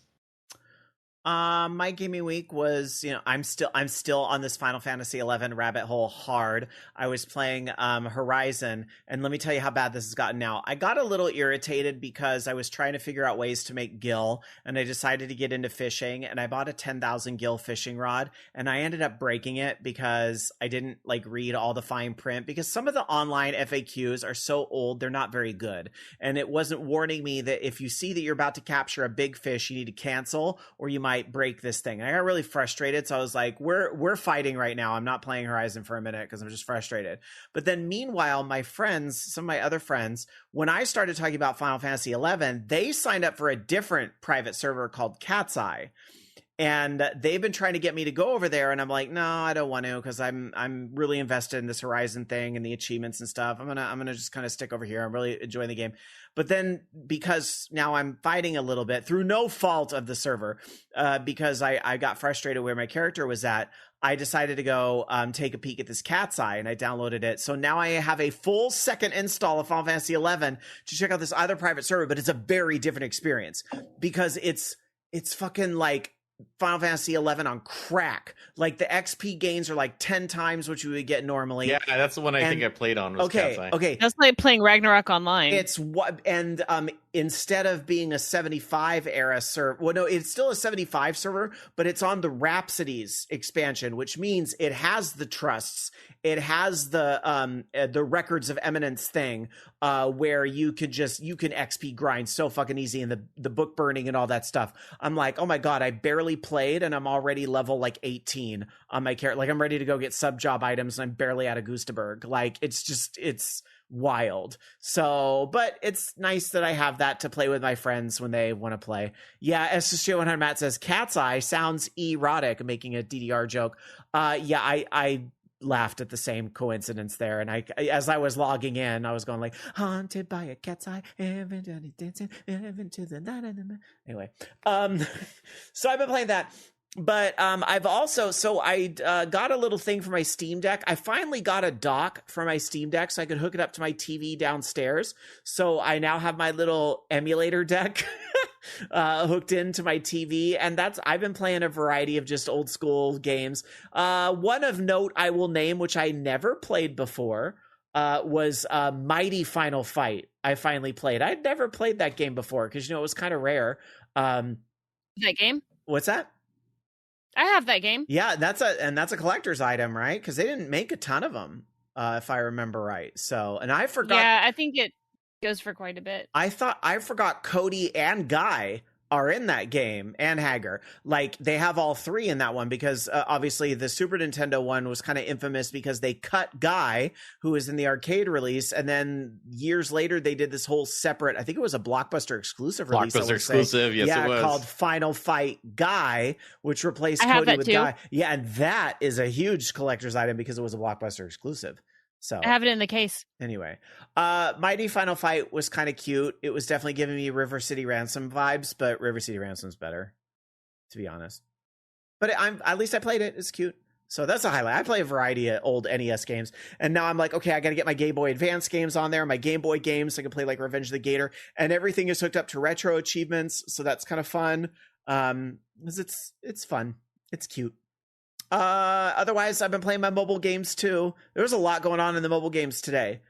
My gaming week was, I'm still on this Final Fantasy 11 rabbit hole hard. I was playing Horizon, and let me tell you how bad this has gotten now. I got a little irritated because I was trying to figure out ways to make gil, and I decided to get into fishing, and I bought a 10,000 gil fishing rod, and I ended up breaking it because I didn't read all the fine print, because some of the online FAQs are so old, they're not very good. And it wasn't warning me that if you see that you're about to capture a big fish, you need to cancel, or you might break this thing. And I got really frustrated, so I was like, we're fighting right now. I'm not playing Horizon for a minute because I'm just frustrated. But then meanwhile, my friends, some of my other friends, when I started talking about Final Fantasy 11, they signed up for a different private server called Cat's Eye. And they've been trying to get me to go over there, and I'm like, no, I don't want to, because I'm really invested in this Horizon thing and the achievements and stuff. I'm gonna just kind of stick over here. I'm really enjoying the game. But then, because now I'm fighting a little bit through no fault of the server, because I got frustrated where my character was at, I decided to go take a peek at this Cat's Eye, and I downloaded it. So now I have a full second install of Final Fantasy 11 to check out this other private server, but it's a very different experience because it's fucking Final Fantasy 11 on crack. The XP gains are 10 times what you would get normally. Yeah, that's the one I think I played on. Was Cat's Eye. Okay. That's like playing Ragnarok Online. It's what, and instead of being a 75 era server, well, no, it's still a 75 server, but it's on the Rhapsodies expansion, which means it has the trusts, it has the records of eminence thing, where you can XP grind so fucking easy, and the book burning and all that stuff. I'm like, oh my god, I barely played and I'm already level 18 on my character. I'm ready to go get sub job items and I'm barely out of Gustaberg. It's wild. So, but it's nice that I have that to play with my friends when they want to play. Yeah, SSJ100 Matt says Cat's Eye sounds erotic, making a DDR joke. I laughed at the same coincidence there, and as I was logging in, I was going haunted by a cat's eye, everybody dancing into the night of the anyway. So I've been playing that. But I've also, I got a little thing for my Steam Deck. I finally got a dock for my Steam Deck so I could hook it up to my TV downstairs. So I now have my little emulator deck hooked into my TV. And I've been playing a variety of just old school games. One of note I will name, which I never played before, was Mighty Final Fight. I finally played. I'd never played that game before because, it was kind of rare. That game? What's that? I have that game. Yeah, that's a collector's item, right? Because they didn't make a ton of them, if I remember right. So, and I forgot. Yeah, I think it goes for quite a bit. I forgot Cody and Guy are in that game, and Hager. They have all three in that one because obviously the Super Nintendo one was kind of infamous because they cut Guy, who was in the arcade release, and then years later they did this whole separate, I think it was a Blockbuster exclusive release. Blockbuster exclusive, yes, it was. Called Final Fight Guy, which replaced Cody with Guy. Yeah, and that is a huge collector's item because it was a Blockbuster exclusive. So I have it in the case. Anyway, Mighty Final Fight was kind of cute. It was definitely giving me River City Ransom vibes, but River City Ransom's better, to be honest. But at least I played it. It's cute. So that's a highlight. I play a variety of old NES games, and now I'm like, okay, I got to get my Game Boy Advance games on there, my Game Boy games. So I can play Revenge of the Gator, and everything is hooked up to retro achievements. So that's kind of fun. Because it's fun. It's cute. Otherwise, I've been playing my mobile games too. There was a lot going on in the mobile games today.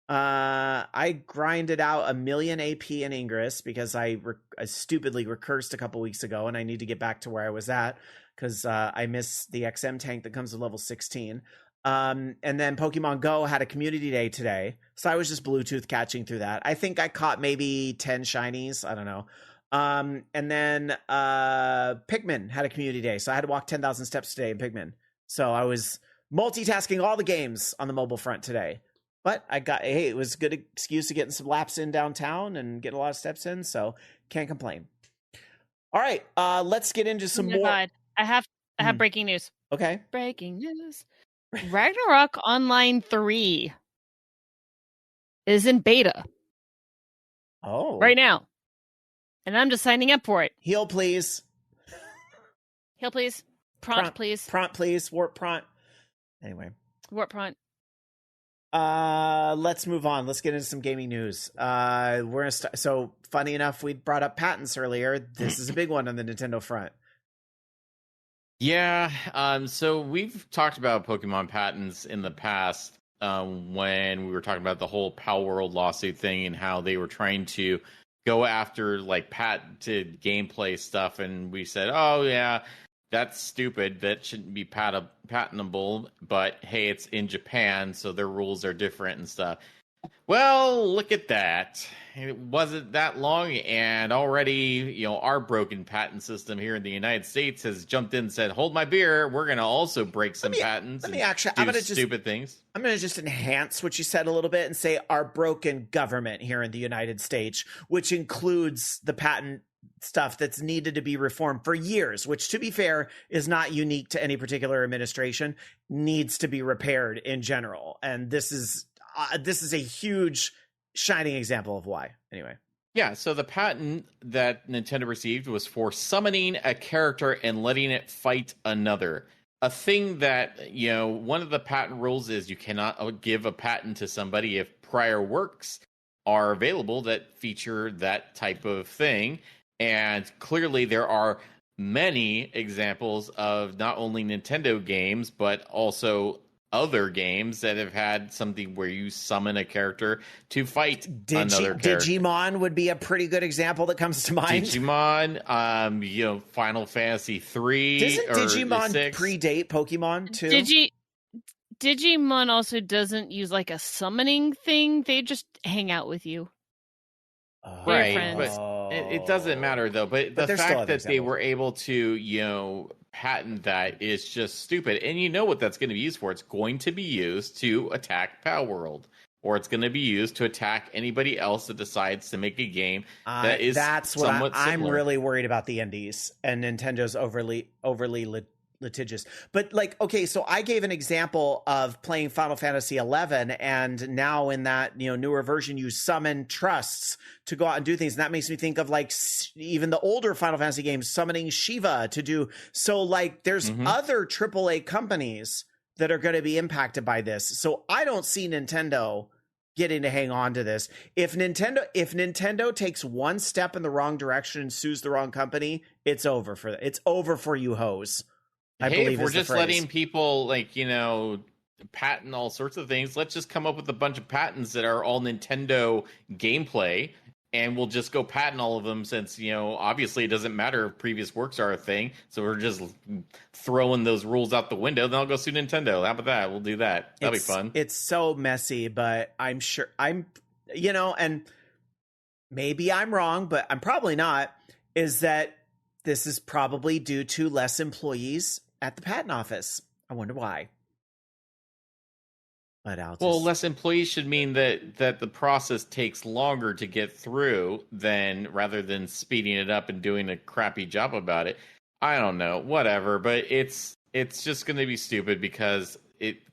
I grinded out 1 million AP in Ingress because I stupidly recursed a couple weeks ago, and I need to get back to where I was at because I miss the XM tank that comes with level 16. And then Pokemon Go had a community day today, so I was just Bluetooth catching through that. I think I caught maybe 10 shinies. I don't know. And then Pikmin had a community day, so I had to walk 10,000 steps today in Pikmin. So I was multitasking all the games on the mobile front today. But it was a good excuse to getting some laps in downtown and get a lot of steps in, so can't complain. All right, let's get into some more. God. I have breaking news. Okay. Breaking news. Ragnarok Online 3 is in beta. Oh. Right now. And I'm just signing up for it. Heal, please. Heal, please. Prompt, please. Prompt, please. Warp prompt. Anyway. Warp prompt. Let's move on. Let's get into some gaming news. We're gonna start. So funny enough, we brought up patents earlier. This is a big one on the Nintendo front. Yeah, so we've talked about Pokemon patents in the past when we were talking about the whole Pal World lawsuit thing and how they were trying to go after like patented gameplay stuff, and we said, oh yeah, that's stupid. That shouldn't be patentable. But hey, it's in Japan, so their rules are different and stuff. Well, look at that. It wasn't that long, and already, our broken patent system here in the United States has jumped in and said, hold my beer, we're going to also break some patents and do stupid things. I'm going to just enhance what you said a little bit and say our broken government here in the United States, which includes the patent stuff that's needed to be reformed for years, which, to be fair, is not unique to any particular administration, needs to be repaired in general. And this is a huge shining example of why. Anyway. Yeah, so the patent that Nintendo received was for summoning a character and letting it fight another. A thing that, one of the patent rules is you cannot give a patent to somebody if prior works are available that feature that type of thing. And clearly there are many examples of not only Nintendo games, but also other games that have had something where you summon a character to fight another character. Digimon would be a pretty good example that comes to mind. Digimon, Final Fantasy 3. Doesn't Digimon 6 predate Pokemon too? Digimon also doesn't use like a summoning thing. They just hang out with you. Right, but it doesn't matter though. But the fact that they were able to, patent that is just stupid. And you know what that's going to be used for? It's going to be used to attack Pal World, or it's going to be used to attack anybody else that decides to make a game that is somewhat similar. I'm really worried about the indies, and Nintendo's overly litigious. But so I gave an example of playing Final Fantasy 11, and now in that newer version you summon trusts to go out and do things, and that makes me think of even the older Final Fantasy games summoning Shiva to do so. There's other AAA companies that are going to be impacted by this, so I don't see Nintendo getting to hang on to this. If Nintendo takes one step in the wrong direction and sues the wrong company, it's over for you hoes. If we're just letting people patent all sorts of things, let's just come up with a bunch of patents that are all Nintendo gameplay, and we'll just go patent all of them since, obviously it doesn't matter if previous works are a thing. So we're just throwing those rules out the window. Then I'll go sue Nintendo. How about that? We'll do that. That'll be fun. It's so messy, but I'm sure and maybe I'm wrong, but I'm probably not, is that this is probably due to less employees at the patent office. I wonder why. But less employees should mean that the process takes longer to get through rather than speeding it up and doing a crappy job about it. I don't know, whatever. But it's just going to be stupid because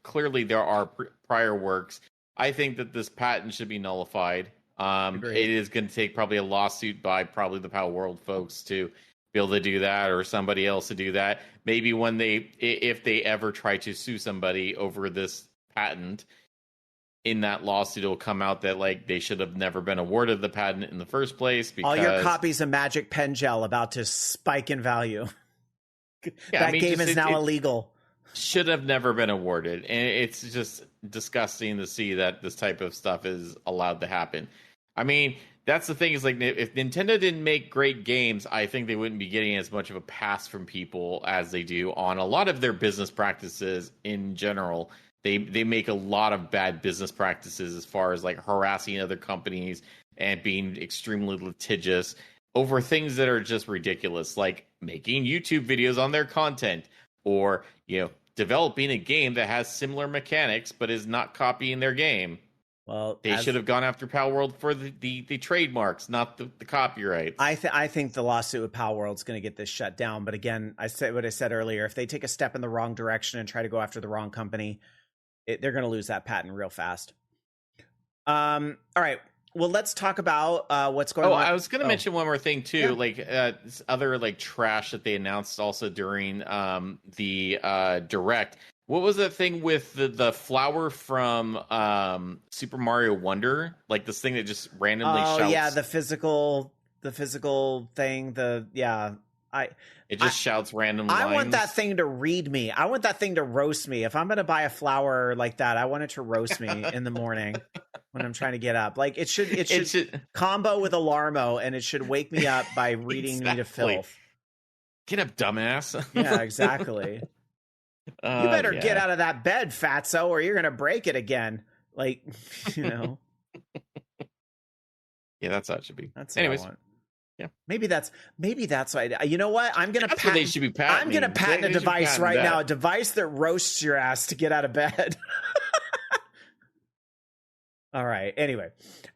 clearly there are prior works. I think that this patent should be nullified. It is going to take probably a lawsuit by probably the Pal World folks to be able to do that, or somebody else to do that. Maybe if they ever try to sue somebody over this patent, in that lawsuit it'll come out that they should have never been awarded the patent in the first place because all your copies of Magic Pen Gel about to spike in value. Game is now illegal. Should have never been awarded, and it's just disgusting to see that this type of stuff is allowed to happen. I mean, that's the thing, is if Nintendo didn't make great games, I think they wouldn't be getting as much of a pass from people as they do on a lot of their business practices in general. They make a lot of bad business practices as far as harassing other companies and being extremely litigious over things that are just ridiculous, like making YouTube videos on their content, or developing a game that has similar mechanics but is not copying their game. Well, they should have gone after Pal World for the trademarks, not the copyrights. I think the lawsuit with Pal World's going to get this shut down. But again, I said what I said earlier. If they take a step in the wrong direction and try to go after the wrong company, they're going to lose that patent real fast. All right. Well, let's talk about what's going on. I was going to mention one more thing too, other trash that they announced also during the Direct. What was that thing with the flower from Super Mario Wonder? This thing that just randomly shouts. Oh yeah, the physical thing. It just shouts random lines. I want that thing to read me. I want that thing to roast me. If I'm going to buy a flower like that, I want it to roast me in the morning when I'm trying to get up. Like it should combo with Alarmo, and it should wake me up by reading me to filth. Get up, dumbass. Yeah, exactly. You better get out of that bed, fatso, or you're going to break it again. Like, Yeah, that's how it should be. That's Anyways. what I want. Yeah, maybe that's what you know what I'm gonna patent. They should be patenting. I'm gonna patent a device right now, a device that roasts your ass to get out of bed. All right. Anyway,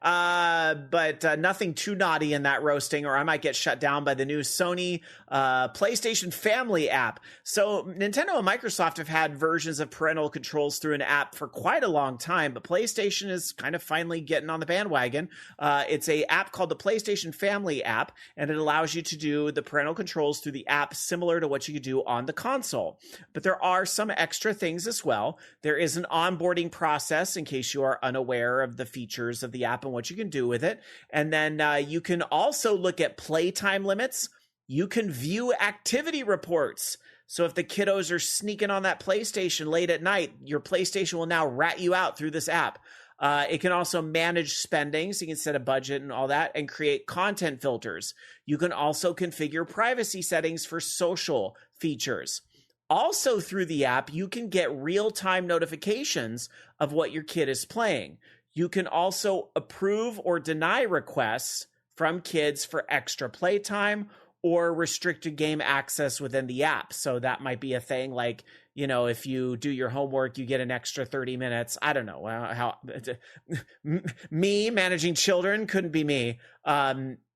but nothing too naughty in that roasting, or I might get shut down by the new Sony PlayStation Family app. So Nintendo and Microsoft have had versions of parental controls through an app for quite a long time, but PlayStation is kind of finally getting on the bandwagon. It's a app called the PlayStation Family app, and it allows you to do the parental controls through the app similar to what you could do on the console. But there are some extra things as well. There is an onboarding process in case you are unaware of the features of the app and what you can do with it. And then you can also look at playtime limits. You can view activity reports. So if the kiddos are sneaking on that PlayStation late at night, your PlayStation will now rat you out through this app. It can also manage spending, so you can set a budget and all that, and create content filters. You can also configure privacy settings for social features. Also through the app, you can get real-time notifications of what your kid is playing. You can also approve or deny requests from kids for extra playtime or restricted game access within the app. So that might be a thing like, you know, if you do your homework, you get an extra 30 minutes. I don't know how me managing children couldn't be me.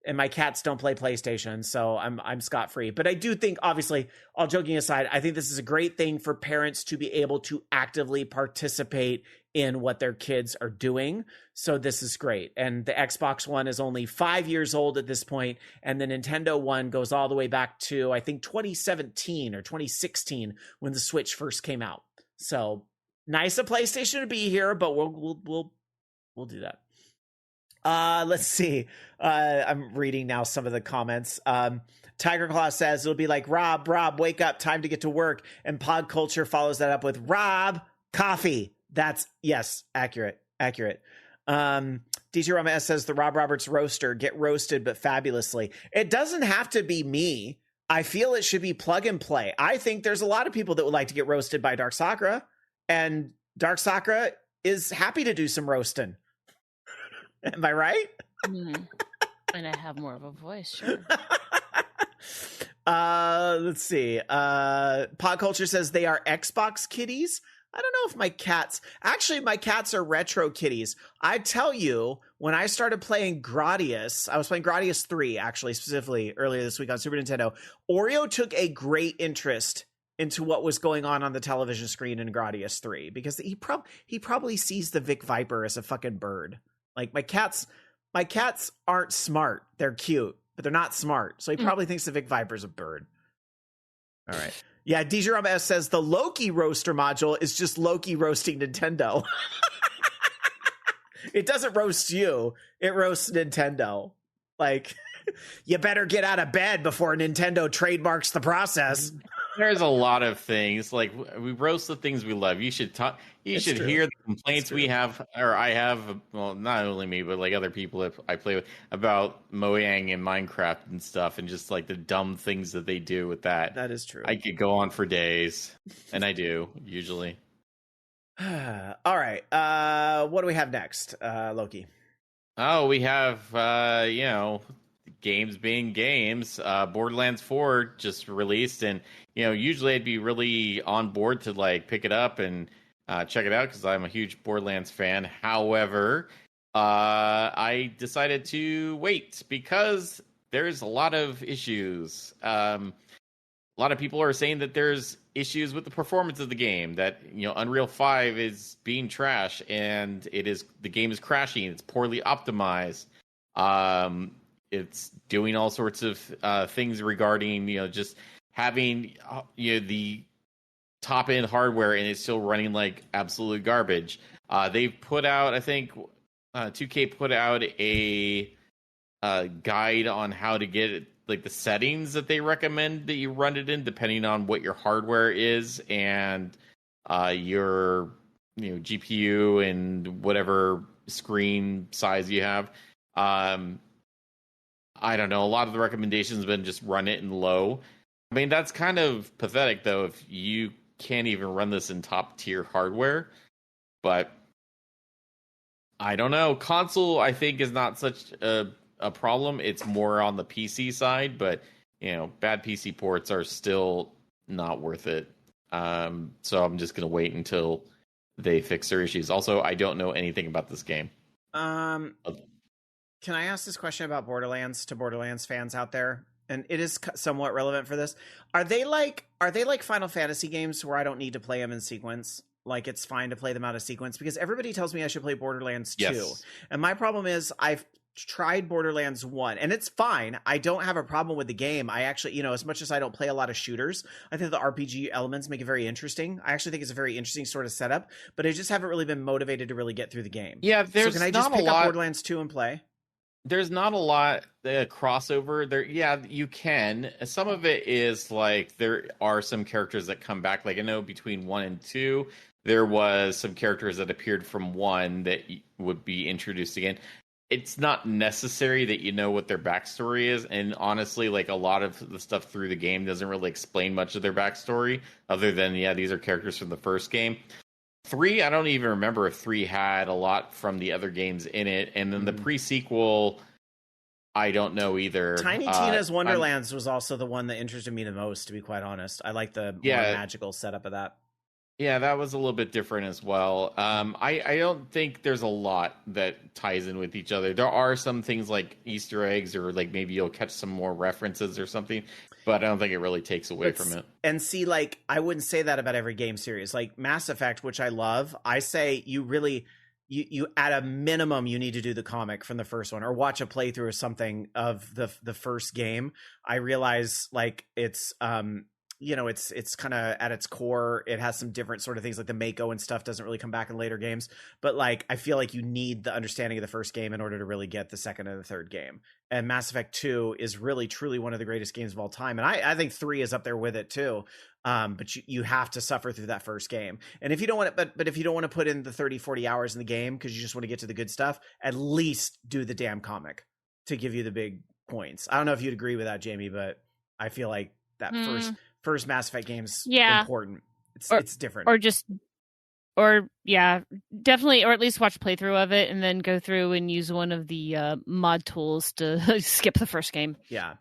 And my cats don't play PlayStation, so I'm scot-free. But I do think, obviously, all joking aside, I think this is a great thing for parents to be able to actively participate in what their kids are doing. So this is great. And the Xbox One is only 5 years old at this point, and the Nintendo One goes all the way back to, I think, 2017 or 2016 when the Switch first came out. So nice of PlayStation to be here, but we'll do that. Let's see. I'm reading now some of the comments. Tiger Claw says it'll be like, Rob, wake up, time to get to work. And Pod Culture follows that up with, Rob, coffee. That's, yes, accurate. DJ Rama S says the Rob Roberts roaster, get roasted, but fabulously. It doesn't have to be me. I feel it should be plug and play. I think there's a lot of people that would like to get roasted by Dark Sakura, and Dark Sakura is happy to do some roasting. Am I right? And I have more of a voice, sure. Let's see. Pod Culture says they are Xbox kitties. I don't know if my cats are retro kitties. I tell you, when I started playing Gradius, I was playing Gradius 3, actually, specifically earlier this week on Super Nintendo. Oreo took a great interest into what was going on the television screen in Gradius 3, because he probably sees the Vic Viper as a fucking bird. Like my cats aren't smart. They're cute, but they're not smart. So he probably thinks the Vic Viper's a bird. All right. Yeah, DJ Rama S says the Loki roaster module is just Loki roasting Nintendo. It doesn't roast you. It roasts Nintendo. Like, you better get out of bed before Nintendo trademarks the process. There's a lot of things. Like, we roast the things we love. You should talk. You should hear the complaints we have, or I have. Well, not only me, but like other people that I play with about Mojang and Minecraft and stuff, and just like the dumb things that they do with that. That is true. I could go on for days, and I do usually. All right. What do we have next, Loki? Oh, we have games being games. Borderlands 4 just released, and usually I'd be really on board to like pick it up and check it out because I'm a huge Borderlands fan. However, I decided to wait because there's a lot of issues. A lot of people are saying that there's issues with the performance of the game, that Unreal 5 is being trash and the game is crashing. It's poorly optimized. It's doing all sorts of things regarding just having the top end hardware and it's still running like absolute garbage. They've put out, I think 2K put out a guide on how to get like the settings that they recommend that you run it in, depending on what your hardware is and your GPU and whatever screen size you have. I don't know. A lot of the recommendations have been just run it in low. I mean, that's kind of pathetic, though, if you can't even run this in top tier hardware. But I don't know. Console, I think, is not such a problem. It's more on the PC side, but bad PC ports are still not worth it. So I'm just gonna wait until they fix their issues. Also, I don't know anything about this game. Can I ask this question about Borderlands to Borderlands fans out there? And it is somewhat relevant for this. Are they like Final Fantasy games where I don't need to play them in sequence? Like it's fine to play them out of sequence? Because everybody tells me I should play Borderlands 2. Yes. And my problem is I've tried Borderlands 1 and it's fine. I don't have a problem with the game. I actually, as much as I don't play a lot of shooters, I think the RPG elements make it very interesting. I actually think it's a very interesting sort of setup, but I just haven't really been motivated to really get through the game. Yeah, so can I just pick up Borderlands 2 and play? There's not a lot crossover there. Yeah, you can. Some of it is like there are some characters that come back. Like I know between 1 and 2, there was some characters that appeared from 1 that would be introduced again. It's not necessary that you know what their backstory is, and honestly, like a lot of the stuff through the game doesn't really explain much of their backstory, other than these are characters from the first game. 3, I don't even remember if 3 had a lot from the other games in it, and then the pre-sequel, I don't know either. Tiny Tina's Wonderlands was also the one that interested me the most, to be quite honest. I like the more magical setup of that. Yeah, that was a little bit different as well. I don't think there's a lot that ties in with each other. There are some things like Easter eggs, or like maybe you'll catch some more references or something, but I don't think it really takes away from it. And see, like, I wouldn't say that about every game series. Like Mass Effect, which I love, I say you really, you at a minimum, you need to do the comic from the first one or watch a playthrough or something of the first game. I realize, like, it's it's kind of at its core, it has some different sort of things, like the Mako and stuff doesn't really come back in later games. But like, I feel like you need the understanding of the first game in order to really get the second and the third game. And Mass Effect 2 is really, truly one of the greatest games of all time. And I think 3 is up there with it too. But you have to suffer through that first game. And if you don't want to, but if you don't want to put in the 30, 40 hours in the game, because you just want to get to the good stuff, at least do the damn comic to give you the big points. I don't know if you'd agree with that, Jamie, but I feel like that first Mass Effect game's important. It's different. Definitely, or at least watch a playthrough of it and then go through and use one of the mod tools to skip the first game. Yeah.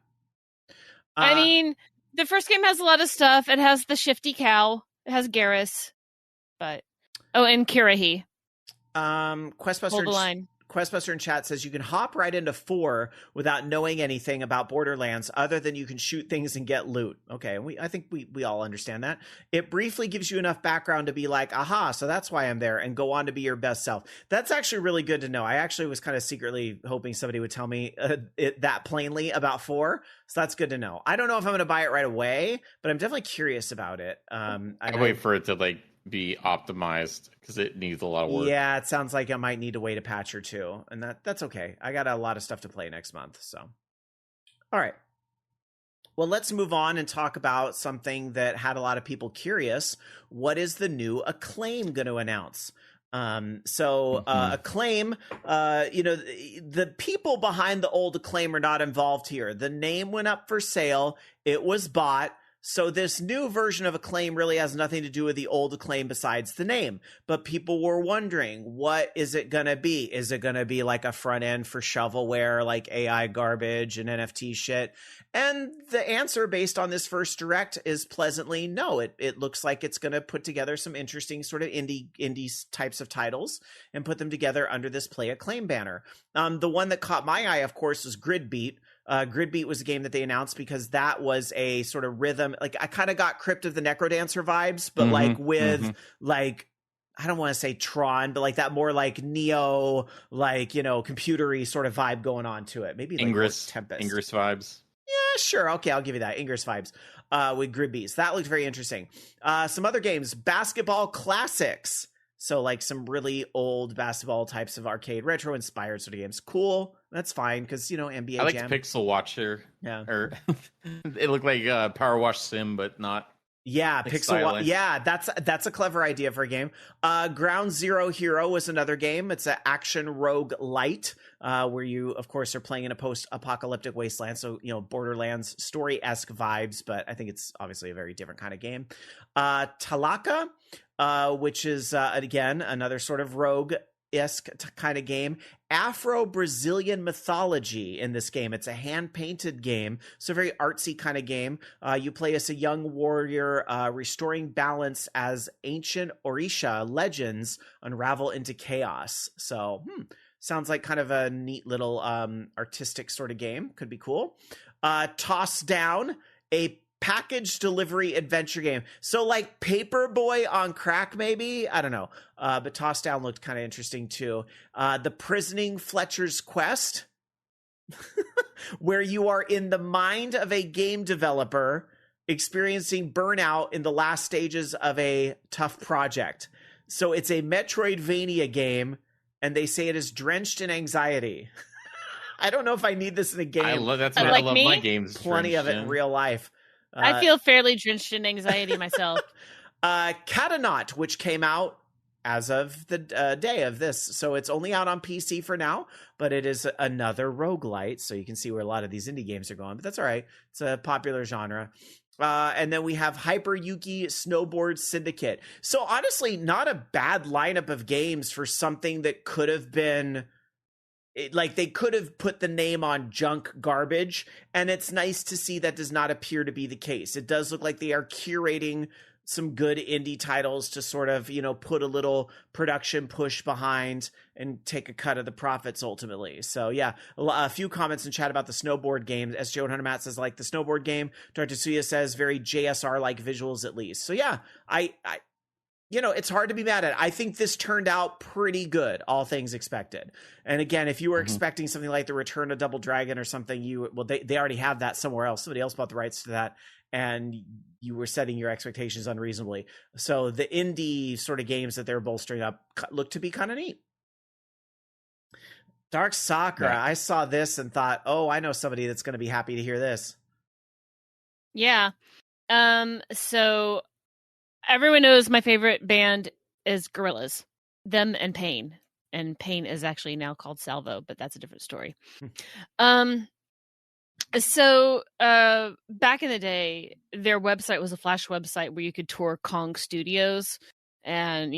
I mean, the first game has a lot of stuff. It has the shifty cow. It has Garrus. And Kirahi. Questbuster. Hold the line. Questbuster in chat says you can hop right into 4 without knowing anything about Borderlands other than you can shoot things and get loot. Okay, I think we all understand that. It briefly gives you enough background to be like, aha, so that's why I'm there, and go on to be your best self. That's actually really good to know. I actually was kind of secretly hoping somebody would tell me that plainly about 4, so that's good to know. I don't know if I'm going to buy it right away, but I'm definitely curious about it. I wait for it to be optimized because it needs a lot of work. Yeah, it sounds like I might need to wait a patch or 2, and that's okay. I got a lot of stuff to play next month, so. All right. Well, let's move on and talk about something that had a lot of people curious. What is the new Acclaim going to announce? Acclaim, the people behind the old Acclaim are not involved here. The name went up for sale. It was bought. So this new version of Acclaim really has nothing to do with the old Acclaim besides the name. But people were wondering, what is it going to be? Is it going to be like a front end for shovelware, like AI garbage and NFT shit? And the answer based on this first direct is pleasantly no. It looks like it's going to put together some interesting sort of indie types of titles and put them together under this Play Acclaim banner. The one that caught my eye, of course, is Gridbeat. Gridbeat was a game that they announced because that was a sort of rhythm. Like I kind of got Crypt of the Necrodancer vibes, but like with like, I don't want to say Tron, but like that more like Neo, like, computery sort of vibe going on to it. Maybe like Tempest. Ingress vibes. Yeah, sure. Okay, I'll give you that. Ingress vibes with Gridbeats. That looked very interesting. Some other games, Basketball Classics. So like some really old basketball types of arcade retro inspired sort of games. Cool. That's fine because, NBA I like Jam. the Pixel Watcher. Yeah. Or it looked like Power Wash Sim, but not. Yeah, like Pixel. Yeah, that's a clever idea for a game. Ground Zero Hero was another game. It's an action rogue light where you, of course, are playing in a post-apocalyptic wasteland. So, Borderlands story-esque vibes, but I think it's obviously a very different kind of game. Talaka, which is, again, another sort of rogue-esque kind of game. Afro-Brazilian mythology in this game. It's a hand-painted game, so a very artsy kind of game. You play as a young warrior restoring balance as ancient Orisha legends unravel into chaos. So, sounds like kind of a neat little artistic sort of game. Could be cool. Toss Down, a package delivery adventure game. So like Paperboy on crack, maybe? I don't know. But Toss Down looked kind of interesting too. The Prisoning Fletcher's Quest, where you are in the mind of a game developer experiencing burnout in the last stages of a tough project. So it's a Metroidvania game, and they say it is drenched in anxiety. I don't know if I need this in a game. I love my games. Plenty of it in real life. I feel fairly drenched in anxiety myself. Catanaut, which came out as of the day of this. So it's only out on PC for now, but it is another roguelite. So you can see where a lot of these indie games are going, but that's all right. It's a popular genre. And then we have Hyper Yuki Snowboard Syndicate. So honestly, not a bad lineup of games for something that could have been... like they could have put the name on junk garbage, and it's nice to see that does not appear to be the case. It does look like they are curating some good indie titles to sort of, put a little production push behind and take a cut of the profits ultimately. So yeah, a few comments in chat about the snowboard game. SJ100 Matt says, like the snowboard game. Dr. Suya says very JSR-like visuals at least. So yeah, I it's hard to be mad at. I think this turned out pretty good, all things expected. And again, if you were expecting something like the Return of Double Dragon or something, they already have that somewhere else. Somebody else bought the rights to that, and you were setting your expectations unreasonably. So the indie sort of games that they're bolstering up look to be kind of neat. Dark Soccer. Right. I saw this and thought, I know somebody that's going to be happy to hear this. Yeah. So everyone knows my favorite band is Gorillaz, them and Pain. And Pain is actually now called Salvo, but that's a different story. So back in the day, their website was a Flash website where you could tour Kong Studios. And,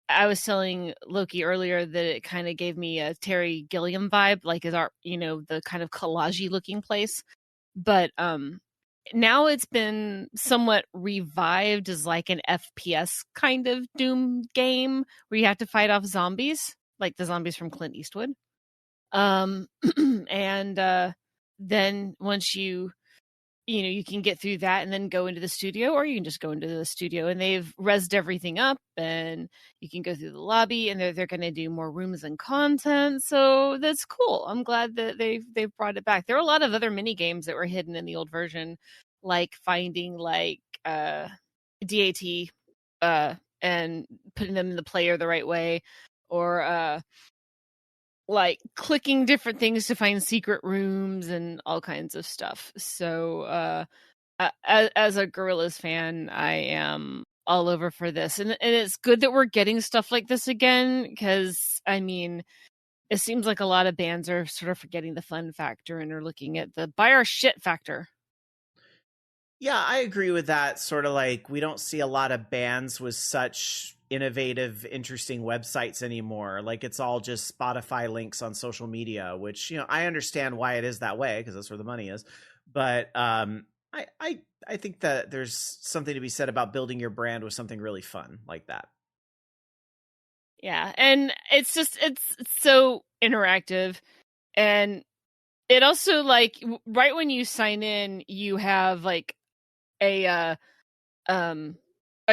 I was telling Loki earlier that it kind of gave me a Terry Gilliam vibe, like his art, the kind of collage-y looking place. But now it's been somewhat revived as like an FPS kind of Doom game where you have to fight off zombies, like the zombies from Clint Eastwood. And then once you can get through that and then go into the studio, or you can just go into the studio, and they've rezzed everything up, and you can go through the lobby, and they're going to do more rooms and content. So that's cool. I'm glad that they've brought it back. There are a lot of other mini games that were hidden in the old version, like finding DAT and putting them in the player the right way, or like clicking different things to find secret rooms and all kinds of stuff. So as a Gorillaz fan, I am all over for this. And it's good that we're getting stuff like this again, because, it seems like a lot of bands are sort of forgetting the fun factor and are looking at the buy our shit factor. Yeah, I agree with that. Sort of like we don't see a lot of bands with such innovative, interesting websites anymore. Like it's all just Spotify links on social media, which, I understand why it is that way because that's where the money is. But I think that there's something to be said about building your brand with something really fun like that. Yeah, and it's so interactive, and it also like right when you sign in, you have like a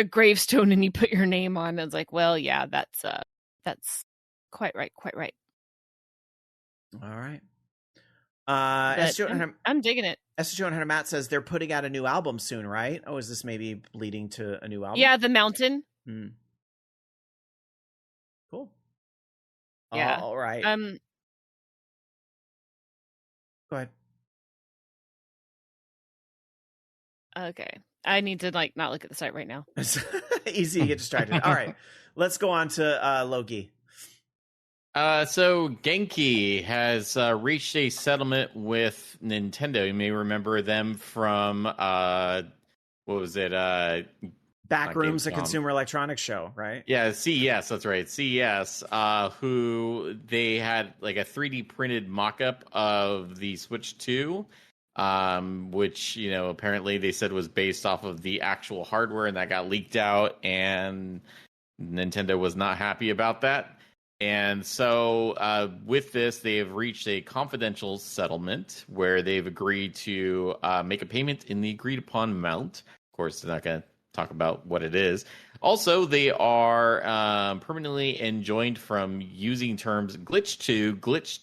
gravestone and you put your name on. And it's like, well, yeah, that's quite right. All right. I'm digging it. SJ100 Matt says they're putting out a new album soon, right? Oh, is this maybe leading to a new album? Yeah, The Mountain. Yeah. All right. Go ahead. Okay. I need to not look at the site right now. Easy to get distracted. All right. Let's go on to Loki. So Genki has reached a settlement with Nintendo. You may remember them from what was it? Backrooms, a Consumer Electronics Show, right? Yeah, CES. That's right, CES. Who they had like a 3D printed mock-up of the Switch 2, which apparently they said was based off of the actual hardware, and that got leaked out, and Nintendo was not happy about that. And so with this, they have reached a confidential settlement where they've agreed to make a payment in the agreed upon amount. Of course, they're not going to talk about what it is. Also, they are permanently enjoined from using terms glitch 2, glitch,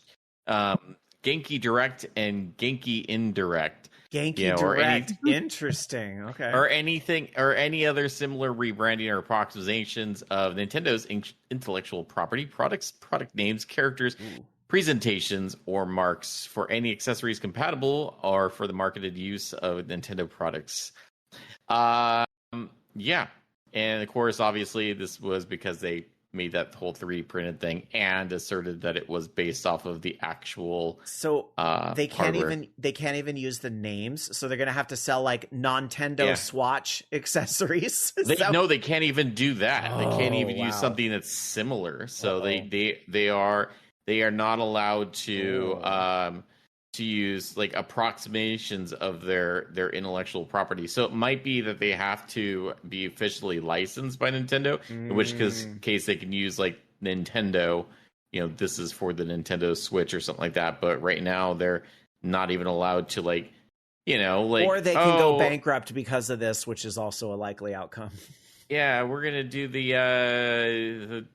Genki Direct, and Genki Indirect. Genki Direct, interesting. Okay. Or anything, or any other similar rebranding or approximations of Nintendo's intellectual property, products, product names, characters, presentations, or marks for any accessories compatible or for the marketed use of Nintendo products. Yeah. And of course, obviously, this was because they made that whole 3D printed thing and asserted that it was based off of the actual they can't hardware. even use the names, so they're gonna have to sell like Nintendo Swatch accessories. They can't even do that. They can't even use something that's similar. So they are not allowed to use like approximations of their intellectual property. So it might be that they have to be officially licensed by Nintendo, in which case they can use like Nintendo, this is for the Nintendo Switch or something like that. But right now they're not even allowed to or they can go bankrupt because of this, which is also a likely outcome. Yeah, we're going to do the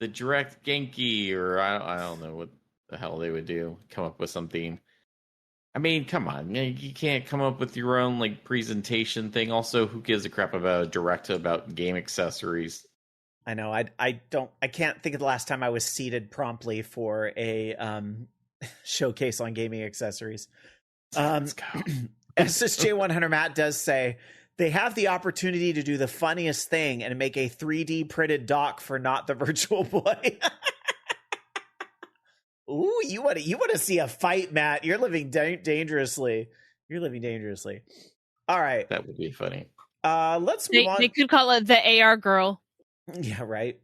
Direct Genki, or I don't know what the hell they would do, come up with something. I mean, come on, you can't come up with your own like presentation thing. Also, who gives a crap about a direct about game accessories? I know. I can't think of the last time I was seated promptly for a showcase on gaming accessories. Let's go. SSJ100 Matt does say they have the opportunity to do the funniest thing and make a 3D printed dock for Not the Virtual Boy. Ooh, you want to see a fight, Matt? You're living dangerously. You're living dangerously. All right, that would be funny. Let's move on. They could call it the AR girl. Yeah, right.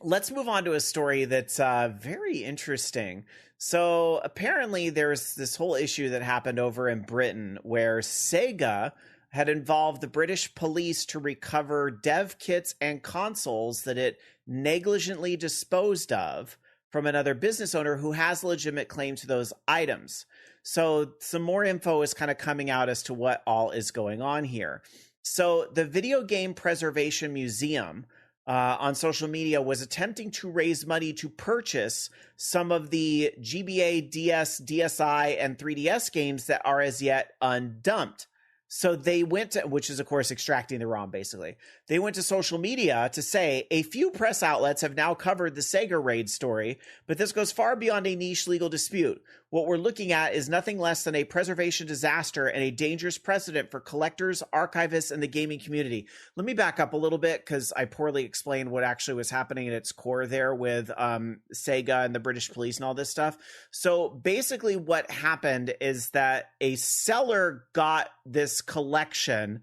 Let's move on to a story that's very interesting. So apparently, there's this whole issue that happened over in Britain where Sega had involved the British police to recover dev kits and consoles that it negligently disposed of from another business owner who has a legitimate claim to those items. So some more info is kind of coming out as to what all is going on here. So the Video Game Preservation Museum on social media was attempting to raise money to purchase some of the GBA, DS, DSi, and 3DS games that are as yet undumped. So they went to, which is of course extracting the ROM basically. They went to social media to say a few press outlets have now covered the Sega raid story, but this goes far beyond a niche legal dispute. What we're looking at is nothing less than a preservation disaster and a dangerous precedent for collectors, archivists, and the gaming community. Let me back up a little bit because I poorly explained what actually was happening at its core there with Sega and the British police and all this stuff. So basically what happened is that a seller got this collection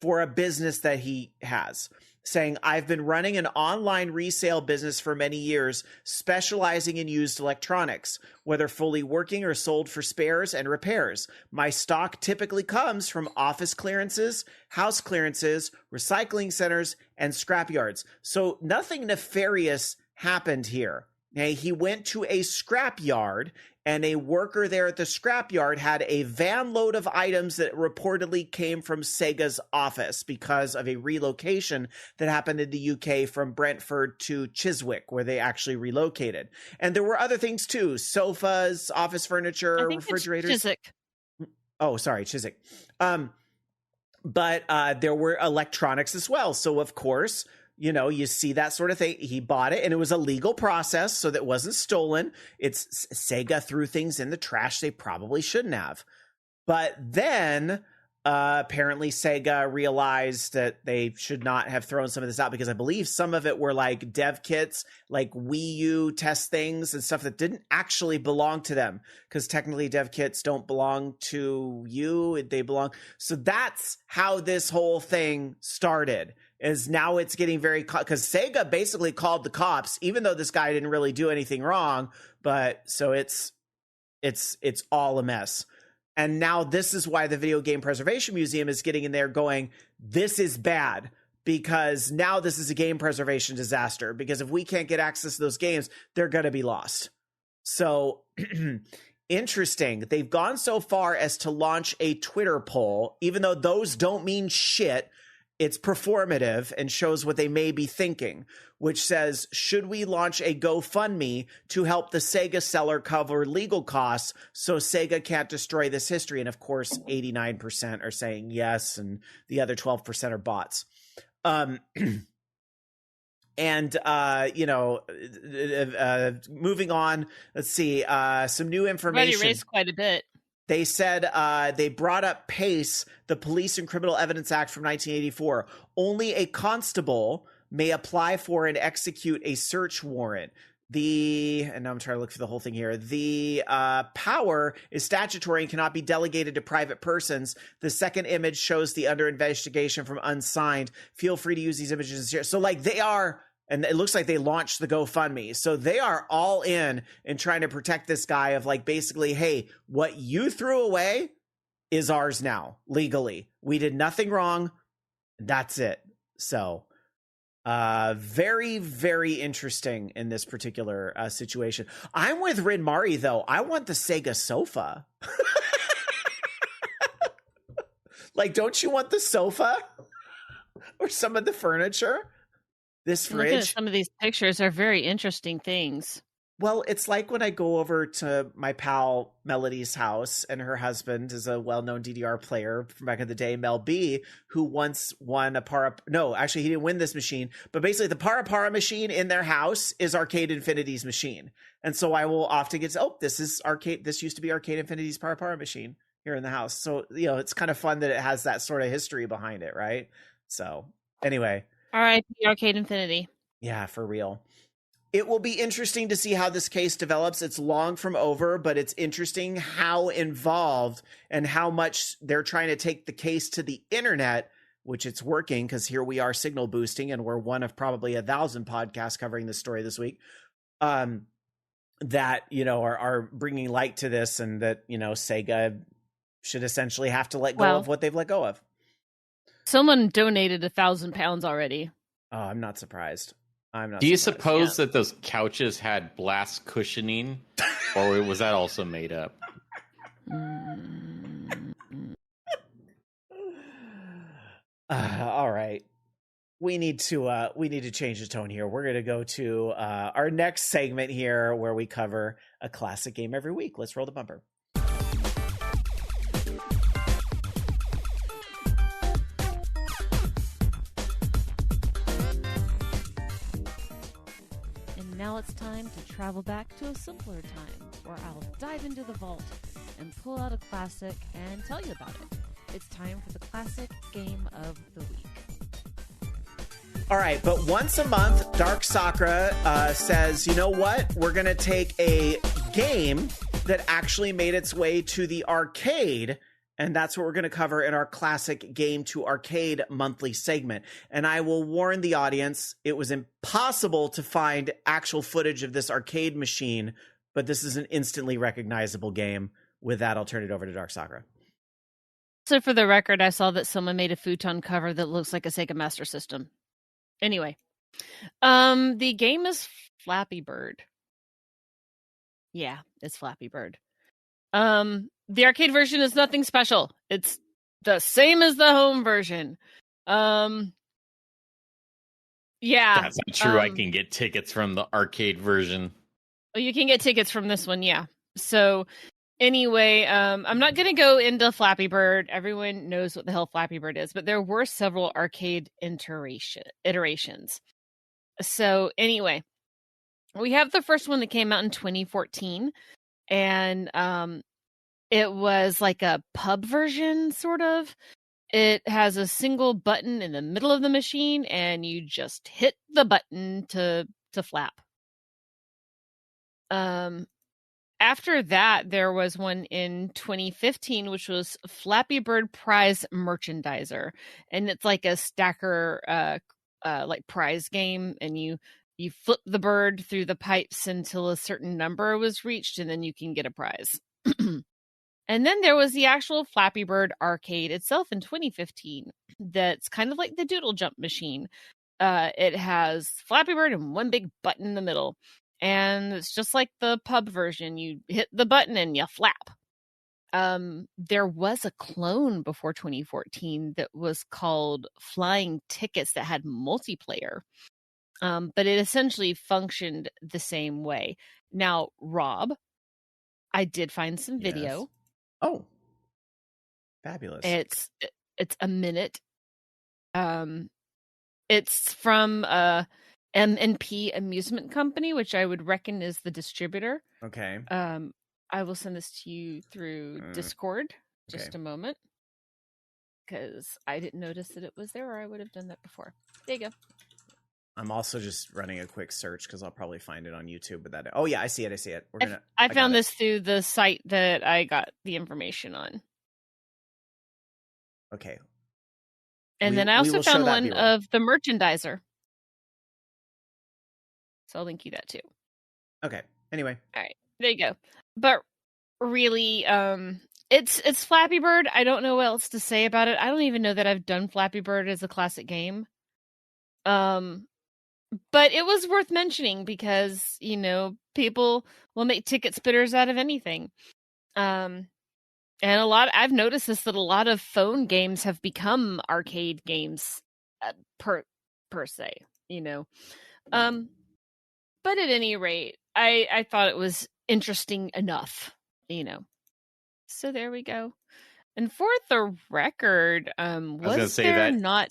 for a business that he has, saying, I've been running an online resale business for many years, specializing in used electronics, whether fully working or sold for spares and repairs. My stock typically comes from office clearances, house clearances, recycling centers, and scrapyards. So nothing nefarious happened here. Okay, he went to a scrapyard, and a worker there at the scrapyard had a van load of items that reportedly came from Sega's office because of a relocation that happened in the UK from Brentford to Chiswick, where they actually relocated. And there were other things too: sofas, office furniture, refrigerators. Chiswick. Oh, sorry, Chiswick. But there were electronics as well. So of course, you see that sort of thing. He bought it and it was a legal process, so that wasn't stolen. It's Sega threw things in the trash they probably shouldn't have. But then apparently Sega realized that they should not have thrown some of this out, because I believe some of it were like dev kits, like Wii U test things and stuff that didn't actually belong to them, because technically dev kits don't belong to you. They belong. So that's how this whole thing started. Is now it's getting very, because Sega basically called the cops, even though this guy didn't really do anything wrong. But so it's all a mess. And now this is why the Video Game Preservation Museum is getting in there going, this is bad, because now this is a game preservation disaster, because if we can't get access to those games, they're going to be lost. So interesting. They've gone so far as to launch a Twitter poll, even though those don't mean shit. It's performative and shows what they may be thinking, which says, should we launch a GoFundMe to help the Sega seller cover legal costs so Sega can't destroy this history? And of course, 89% are saying yes, and the other 12% are bots. Moving on, let's see, some new information. Already raised quite a bit. They said they brought up PACE, the Police and Criminal Evidence Act from 1984. Only a constable may apply for and execute a search warrant. And now I'm trying to look for the whole thing here. The power is statutory and cannot be delegated to private persons. The second image shows the under investigation from unsigned. Feel free to use these images. So like they are... And it looks like they launched the GoFundMe. So they are all in trying to protect this guy of like, basically, hey, what you threw away is ours now, legally. We did nothing wrong. That's it. So very, very interesting in this particular situation. I'm with Rin Mari, though. I want the Sega sofa. Like, don't you want the sofa? Or some of the furniture? This fridge. Looking at some of these pictures are very interesting things. Well, it's like when I go over to my pal Melody's house, and her husband is a well-known DDR player from back in the day, Mel B, who once won a No, actually, he didn't win this machine. But basically, the Para machine in their house is Arcade Infinity's machine. And so I will often get, this is Arcade. This used to be Arcade Infinity's Para machine here in the house. So, it's kind of fun that it has that sort of history behind it, right? So, anyway. All right, Arcade Infinity. Yeah, for real. It will be interesting to see how this case develops. It's long from over, but it's interesting how involved and how much they're trying to take the case to the internet, which it's working, because here we are signal boosting, and we're one of probably 1,000 podcasts covering this story this week, that, are bringing light to this, and that, Sega should essentially have to let go of what they've let go of. Someone donated £1,000 already. Oh, I'm not surprised. Do you suppose that those couches had blast cushioning, or was that also made up? All right, we need to change the tone here. We're going to go to our next segment here, where we cover a classic game every week. Let's roll the bumper. Now it's time to travel back to a simpler time, where I'll dive into the vault and pull out a classic and tell you about it. It's time for the classic game of the week. All right, but once a month, Dark Sakura says, you know what? We're going to take a game that actually made its way to the arcade, and that's what we're going to cover in our classic Game to Arcade monthly segment. And I will warn the audience, it was impossible to find actual footage of this arcade machine, but this is an instantly recognizable game. With that, I'll turn it over to Dark Sakura. So for the record, I saw that someone made a futon cover that looks like a Sega Master System. Anyway, the game is Flappy Bird. Yeah, it's Flappy Bird. The arcade version is nothing special. It's the same as the home version. Yeah. That's not true. I can get tickets from the arcade version. You can get tickets from this one, yeah. So Anyway, I'm not going to go into Flappy Bird. Everyone knows what the hell Flappy Bird is, but there were several arcade iterations. So anyway, we have the first one that came out in 2014, and it was like a pub version, sort of. It has a single button in the middle of the machine, and you just hit the button to flap. After that, there was one in 2015, which was Flappy Bird Prize Merchandiser, and it's like a stacker, like prize game, and you flip the bird through the pipes until a certain number was reached, and then you can get a prize. And then there was the actual Flappy Bird arcade itself in 2015. That's kind of like the Doodle Jump machine. It has Flappy Bird and one big button in the middle. And it's just like the pub version. You hit the button and you flap. There was a clone before 2014 that was called Flying Tickets that had multiplayer. But it essentially functioned the same way. Now, Rob, I did find some video. Yes. Oh, fabulous. It's a minute. It's from M&P Amusement Company, which I would reckon is the distributor. Okay. I will send this to you through Discord. Just a moment. Because I didn't notice that it was there, or I would have done that before. There you go. I'm also just running a quick search because I'll probably find it on YouTube. But oh yeah, I see it. I found this through the site that I got the information on. Okay. And then I also found one of the merchandiser. So I'll link you that too. Okay. Anyway. All right. There you go. But really, it's Flappy Bird. I don't know what else to say about it. I don't even know that I've done Flappy Bird as a classic game. But it was worth mentioning because, you know, people will make ticket spitters out of anything. And I've noticed this, that a lot of phone games have become arcade games per se, you know. But at any rate, I thought it was interesting enough, you know. So there we go. And for the record, was there not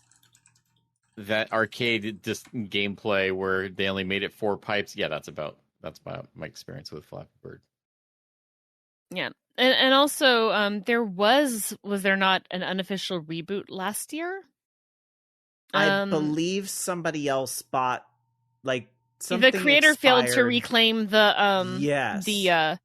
that arcade just gameplay where they only made it 4 pipes? Yeah, that's about my experience with Flappy Bird. Yeah. And also, there was there not an unofficial reboot last year? I believe somebody else bought like something. The creator failed to reclaim the the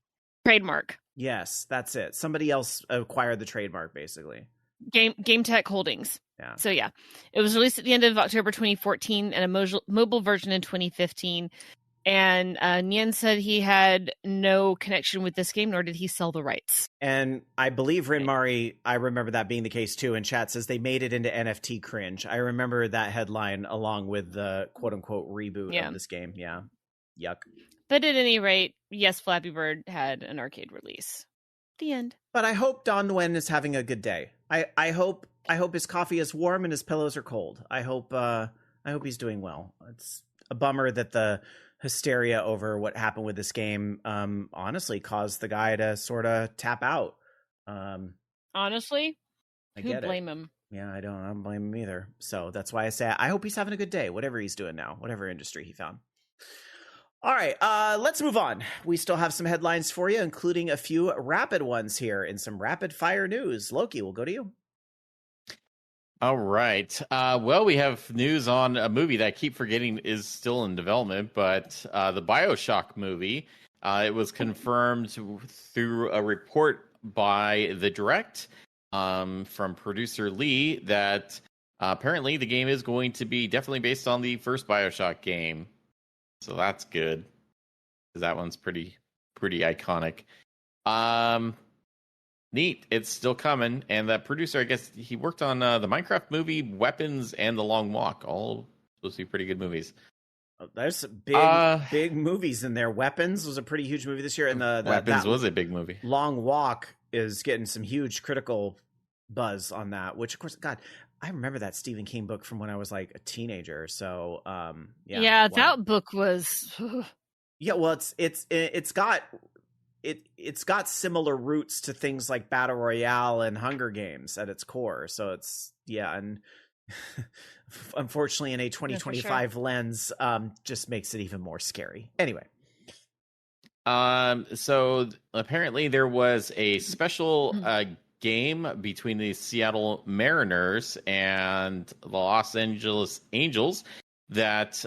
trademark. Yes, that's it. Somebody else acquired the trademark, basically. Game Tech Holdings. Yeah. So yeah, it was released at the end of October 2014 and a mobile version in 2015. And Nien said he had no connection with this game, nor did he sell the rights. And I believe Rinmari, I remember that being the case too. And chat says they made it into NFT cringe. I remember that headline along with the quote unquote reboot of this game. Yeah. Yuck. But at any rate, yes, Flappy Bird had an arcade release. The end. But I hope Don Nguyen is having a good day. I hope his coffee is warm and his pillows are cold. I hope he's doing well. It's a bummer that the hysteria over what happened with this game honestly caused the guy to sort of tap out. Honestly, who blame him? Yeah, I don't blame him either. So that's why I say I hope he's having a good day, whatever he's doing now, whatever industry he found. All right, let's move on. We still have some headlines for you, including a few rapid ones here and some rapid fire news. Loki, we'll go to you. All right. Well, we have news on a movie that I keep forgetting is still in development, but the BioShock movie. It was confirmed through a report by The Direct from producer Lee that apparently the game is going to be definitely based on the first BioShock game. So that's good, because that one's pretty iconic. Neat. It's still coming. And that producer, I guess, he worked on the Minecraft movie, Weapons, and The Long Walk. All supposed to be pretty good movies. Oh, there's big movies in there. Weapons was a pretty huge movie this year. And Weapons was a big movie. Long Walk is getting some huge critical buzz on that, which, of course, God, I remember that Stephen King book from when I was like a teenager. So, that book was. Yeah, well, it's got it's got similar roots to things like Battle Royale and Hunger Games at its core. So it's and unfortunately in a 2025 lens, just makes it even more scary. Anyway. So apparently there was a special game between the Seattle Mariners and the Los Angeles Angels that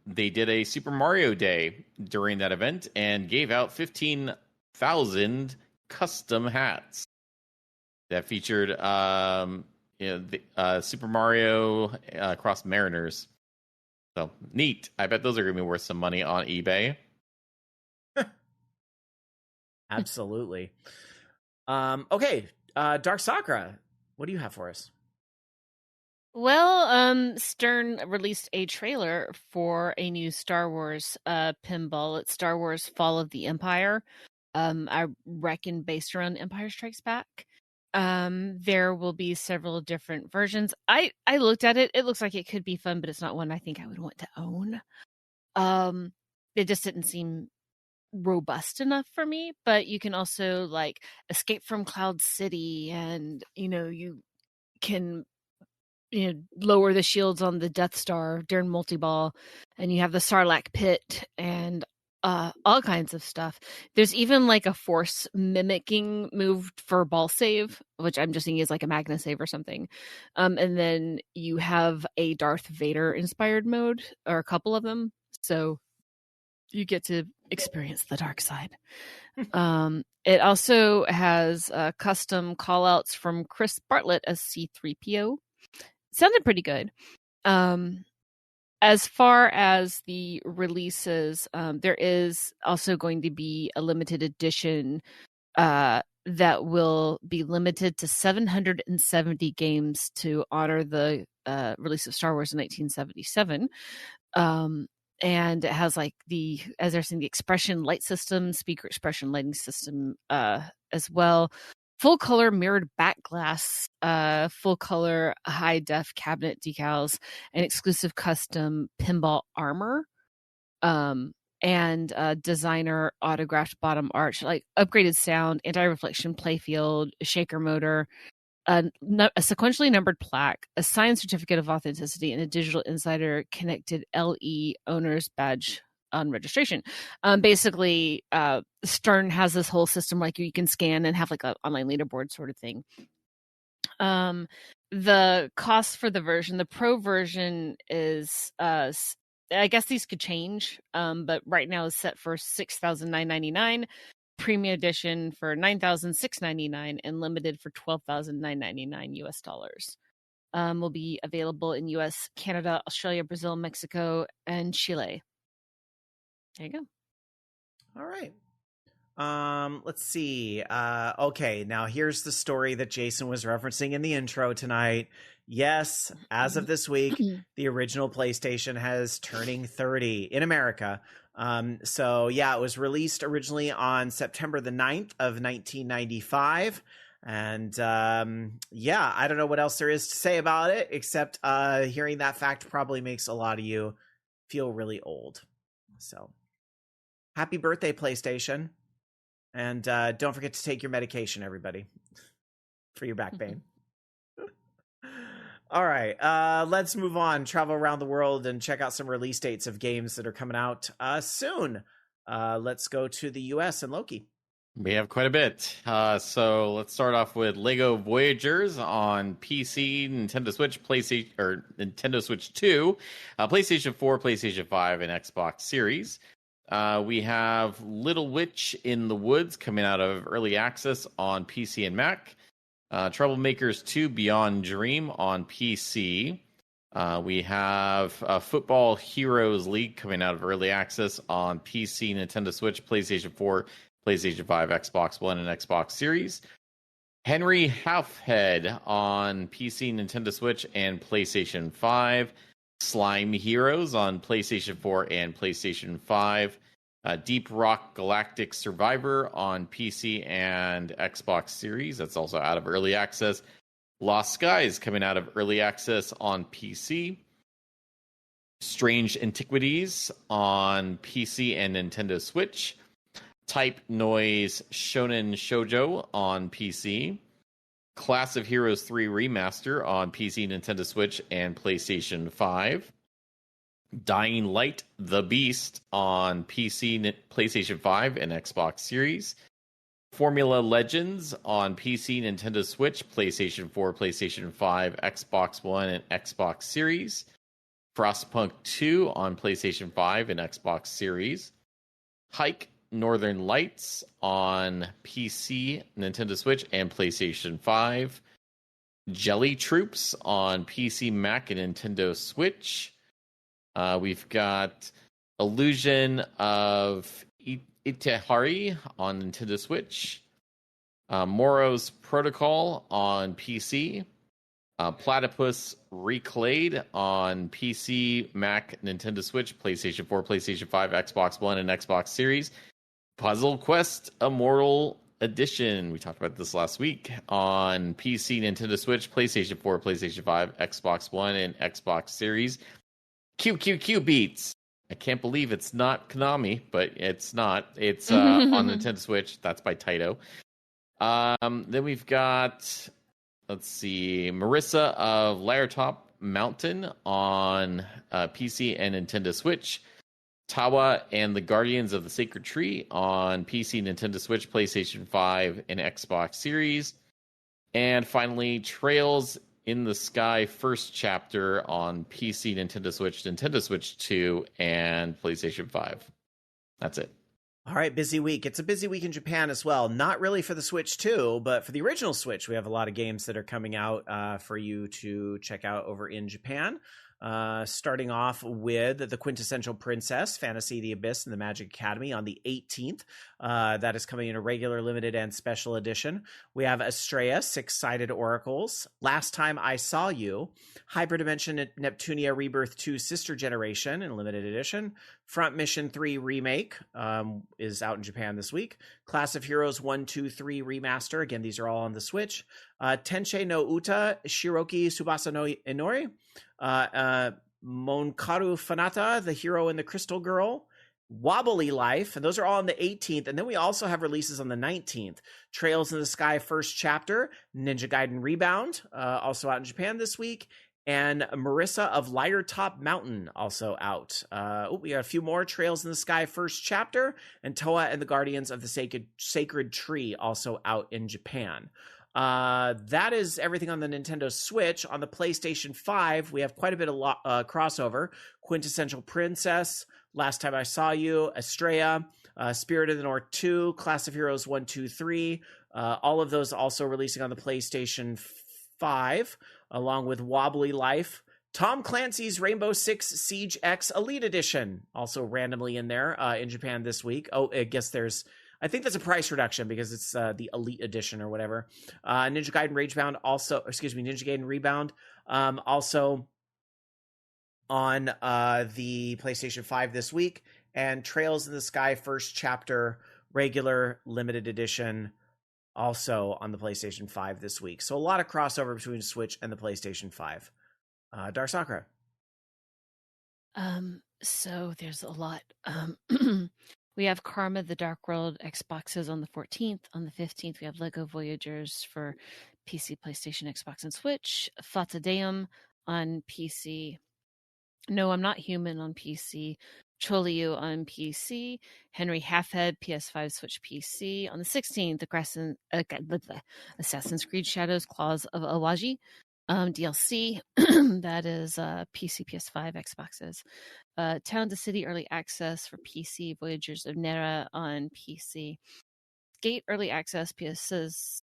they did a Super Mario Day during that event and gave out 15,000 custom hats that featured Super Mario across Mariners. So neat. I bet those are going to be worth some money on eBay. Absolutely. Okay, Dark Sakura, what do you have for us? Well, Stern released a trailer for a new Star Wars pinball. It's Star Wars Fall of the Empire. I reckon based around Empire Strikes Back. There will be several different versions. I looked at it. It looks like it could be fun, but it's not one I think I would want to own. It just didn't seem robust enough for me, but you can also like escape from Cloud City, and you can lower the shields on the Death Star during multi-ball, and you have the Sarlacc pit and all kinds of stuff. There's even like a force mimicking move for ball save, which I'm just thinking is like a Magna save or something. And then you have a Darth Vader inspired mode, or a couple of them, so you get to experience the dark side. It also has custom callouts from Chris Bartlett as C-3PO. Sounded pretty good. As far as the releases, there is also going to be a limited edition that will be limited to 770 games to honor the release of Star Wars in 1977. And it has like as they're saying, the expression light system, speaker expression lighting system as well. Full color mirrored back glass, full color high def cabinet decals, and exclusive custom pinball armor, and designer autographed bottom arch, like upgraded sound, anti-reflection playfield, shaker motor, a sequentially numbered plaque, a signed certificate of authenticity, and a digital insider connected LE owner's badge on registration. Basically, Stern has this whole system like you can scan and have like an online leaderboard sort of thing. The cost for the pro version is I guess these could change, but right now is set for $6,999. Premium edition for $9,699 and limited for $12,999 US dollars. Will be available in US, Canada, Australia, Brazil, Mexico, and Chile. There you go. All right. Let's see. Okay, now here's the story that Jason was referencing in the intro tonight. Yes, as of this week, the original PlayStation has turning 30 in America. So yeah, it was released originally on September the 9th of 1995. And yeah, I don't know what else there is to say about it, except hearing that fact probably makes a lot of you feel really old. So happy birthday, PlayStation. And don't forget to take your medication, everybody, for your back pain. All right, let's move on, travel around the world, and check out some release dates of games that are coming out soon. Let's go to the U.S. and Loki. We have quite a bit. So let's start off with Lego Voyagers on PC, Nintendo Switch, PlayStation, or Nintendo Switch 2, PlayStation 4, PlayStation 5, and Xbox Series. We have Little Witch in the Woods coming out of early access on PC and Mac. Troublemakers 2 Beyond Dream on PC. We have Football Heroes League coming out of early access on PC, Nintendo Switch, PlayStation 4, PlayStation 5, Xbox One, and Xbox Series. Henry Halfhead on PC, Nintendo Switch, and PlayStation 5. Slime Heroes on PlayStation 4 and PlayStation 5. Deep Rock Galactic Survivor on PC and Xbox Series. That's also out of early access. Lost Skies coming out of early access on PC. Strange Antiquities on PC and Nintendo Switch. Type Noise Shonen Shoujo on PC. Class of Heroes 3 Remaster on PC, Nintendo Switch, and PlayStation 5. Dying Light The Beast on PC, PlayStation 5, and Xbox Series. Formula Legends on PC, Nintendo Switch, PlayStation 4, PlayStation 5, Xbox One, and Xbox Series. Frostpunk 2 on PlayStation 5 and Xbox Series. Hike Northern Lights on PC, Nintendo Switch, and PlayStation 5. Jelly Troops on PC, Mac, and Nintendo Switch. We've got Illusion of Itehari on Nintendo Switch. Moro's Protocol on PC. Platypus Reclade on PC, Mac, Nintendo Switch, PlayStation 4, PlayStation 5, Xbox One, and Xbox Series. Puzzle Quest Immortal Edition. We talked about this last week on PC, Nintendo Switch, PlayStation 4, PlayStation 5, Xbox One, and Xbox Series. QQQ Beats. I can't believe it's not Konami, but it's not. It's on Nintendo Switch. That's by Taito. Then we've got, let's see, Marissa of Lyretop Mountain on PC and Nintendo Switch. Tawa and the Guardians of the Sacred Tree on PC, Nintendo Switch, PlayStation 5, and Xbox Series. And finally, Trails in the Sky First Chapter on PC, Nintendo Switch 2, and PlayStation 5. That's it. All right, busy week. It's a busy week in Japan as well. Not really for the Switch 2, but for the original Switch, we have a lot of games that are coming out for you to check out over in Japan. Starting off with the Quintessential Princess, Fantasy, the Abyss, and the Magic Academy on the 18th. That is coming in a regular, limited, and special edition. We have Astrea, Six-Sided Oracles, Last Time I Saw You, Hyperdimension Neptunia Rebirth 2 Sister Generation in limited edition. Front Mission 3 Remake is out in Japan this week. Class of Heroes 1, 2, 3 Remaster. Again, these are all on the Switch. Tenshei no Uta, Shiroki Tsubasa no Inori. Monkaru Fanata, The Hero and the Crystal Girl. Wobbly Life, and those are all on the 18th. And then we also have releases on the 19th. Trails in the Sky First Chapter, Ninja Gaiden Rebound, also out in Japan this week. And Marissa of Lyretop Mountain, also out. We got a few more. Trails in the Sky First Chapter, and Toa and the Guardians of the Sacred Tree, also out in Japan. That is everything on the Nintendo Switch. On the PlayStation 5, we have quite a bit of crossover. Quintessential Princess, Last Time I Saw You, Astrea, Spirit of the North 2, Class of Heroes 1, 2, 3. All of those also releasing on the PlayStation 5, along with Wobbly Life. Tom Clancy's Rainbow Six Siege X Elite Edition, also randomly in there in Japan this week. Oh, I guess I think that's a price reduction because it's the Elite Edition or whatever. Ninja Gaiden Ninja Gaiden Rebound, also on the PlayStation 5 this week. And Trails in the Sky First Chapter, regular limited edition, also on the PlayStation 5 this week. So a lot of crossover between Switch and the PlayStation 5. Dark Sakura. So there's a lot. We have Karma, the Dark World Xboxes on the 14th. On the 15th, we have Lego Voyagers for PC, PlayStation, Xbox, and Switch. Fata Deum on PC. No, I'm Not Human on PC. Cholio on PC. Henry Halfhead, PS5, Switch, PC. On the 16th, the Assassin's Creed Shadows, Claws of Awaji. DLC, that is PC, PS5, Xboxes. Town to City Early Access for PC, Voyagers of Nera on PC. Skate Early Access, PS4,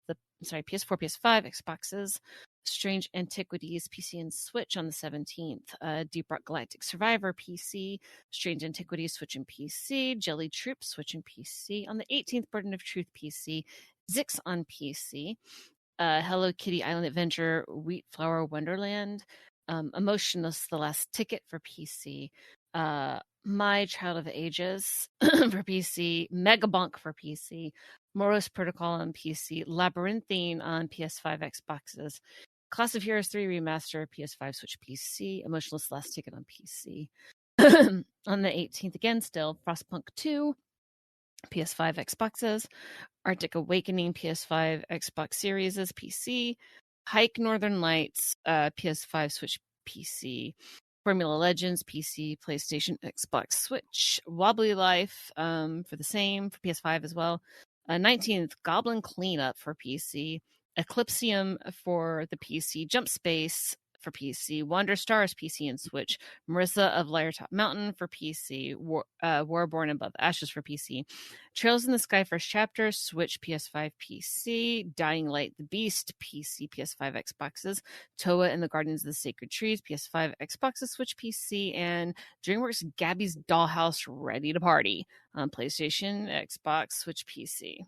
PS5, Xboxes. Strange Antiquities, PC and Switch on the 17th. Deep Rock Galactic Survivor, PC. Strange Antiquities, Switch and PC. Jelly Troops, Switch and PC. On the 18th, Burden of Truth, PC. Zix on PC. Hello Kitty Island Adventure, Wheat Flower Wonderland. Emotionless, The Last Ticket for PC. My Child of Ages for PC. Megabonk for PC. Moros Protocol on PC. Labyrinthine on PS5, Xboxes. Class of Heroes 3 Remaster, PS5, Switch, PC. Emotionless, Last Ticket on PC. On the 18th, again, still, Frostpunk 2. PS5, Xboxes. Arctic Awakening, PS5, Xbox Series, PC. Hike Northern Lights, PS5, Switch, PC. Formula Legends, PC, PlayStation, Xbox, Switch. Wobbly Life for the same, for PS5 as well. 19th, Goblin Cleanup for PC. Eclipsium for the PC. Jump Space for PC. Wander Stars, PC and Switch. Marissa of Liartop Mountain for PC. Warborn Above Ashes for PC. Trails in the Sky First Chapter, Switch, PS5, PC. Dying Light, The Beast, PC, PS5, Xboxes. Toa and the Guardians of the Sacred Trees, PS5, Xboxes, Switch, PC. And DreamWorks Gabby's Dollhouse, Ready to Party on PlayStation, Xbox, Switch, PC.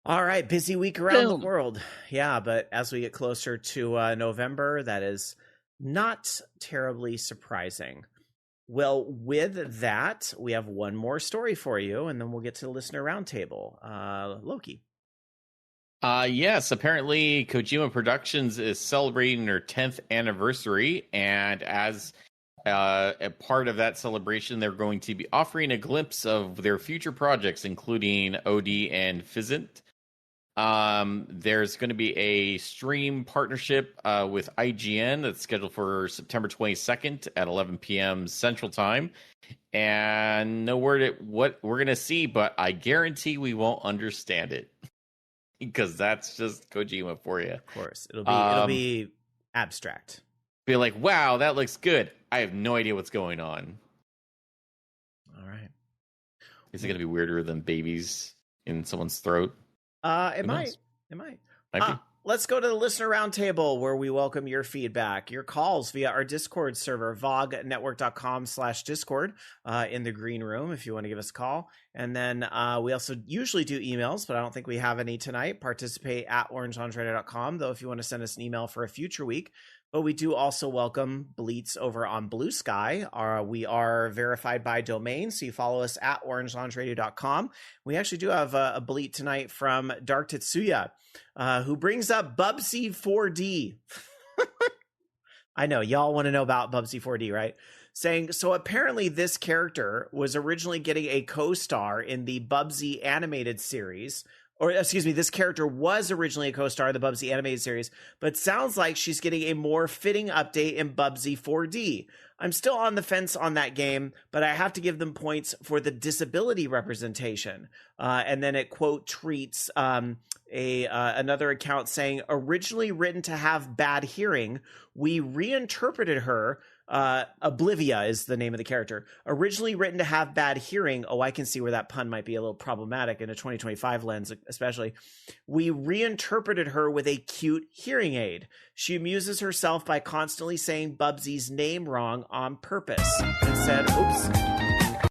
All right, busy week around Boom. the world. Yeah, but as we get closer to November, that is not terribly surprising. Well, with that, we have one more story for you, and then we'll get to the listener roundtable. Loki. Yes, apparently Kojima Productions is celebrating their 10th anniversary, and as a part of that celebration, they're going to be offering a glimpse of their future projects, including OD and Fizzent. There's going to be a stream partnership with IGN that's scheduled for September 22nd at 11 p.m. Central Time. And no word at what we're going to see, but I guarantee we won't understand it. Because that's just Kojima for you. Of course. It'll be abstract. Be like, wow, that looks good. I have no idea what's going on. All right. Is it going to be weirder than babies in someone's throat? It might. Might be. Let's go to the listener roundtable where we welcome your feedback, your calls via our Discord server, vognetwork.com/Discord, in the green room if you want to give us a call. And then we also usually do emails, but I don't think we have any tonight. Participate at orangeloungeradio.com, though, if you want to send us an email for a future week. But we do also welcome bleats over on Blue Sky. We are verified by domain, so you follow us at orangeloungeradio.com. We actually do have a bleat tonight from Dark Tetsuya, who brings up Bubsy 4D. I know, y'all want to know about Bubsy 4D, right? Saying, so apparently this character was originally getting a co-star in the Bubsy animated series. Or, excuse me, this character was originally a co-star of the Bubsy animated series, but sounds like she's getting a more fitting update in Bubsy 4D. I'm still on the fence on that game, but I have to give them points for the disability representation. And then it quote tweets another account saying, originally written to have bad hearing, we reinterpreted her. Oblivia is the name of the character. Originally written to have bad hearing. Oh, I can see where that pun might be a little problematic in a 2025 lens, especially. We reinterpreted her with a cute hearing aid. She amuses herself by constantly saying Bubsy's name wrong on purpose and said, oops,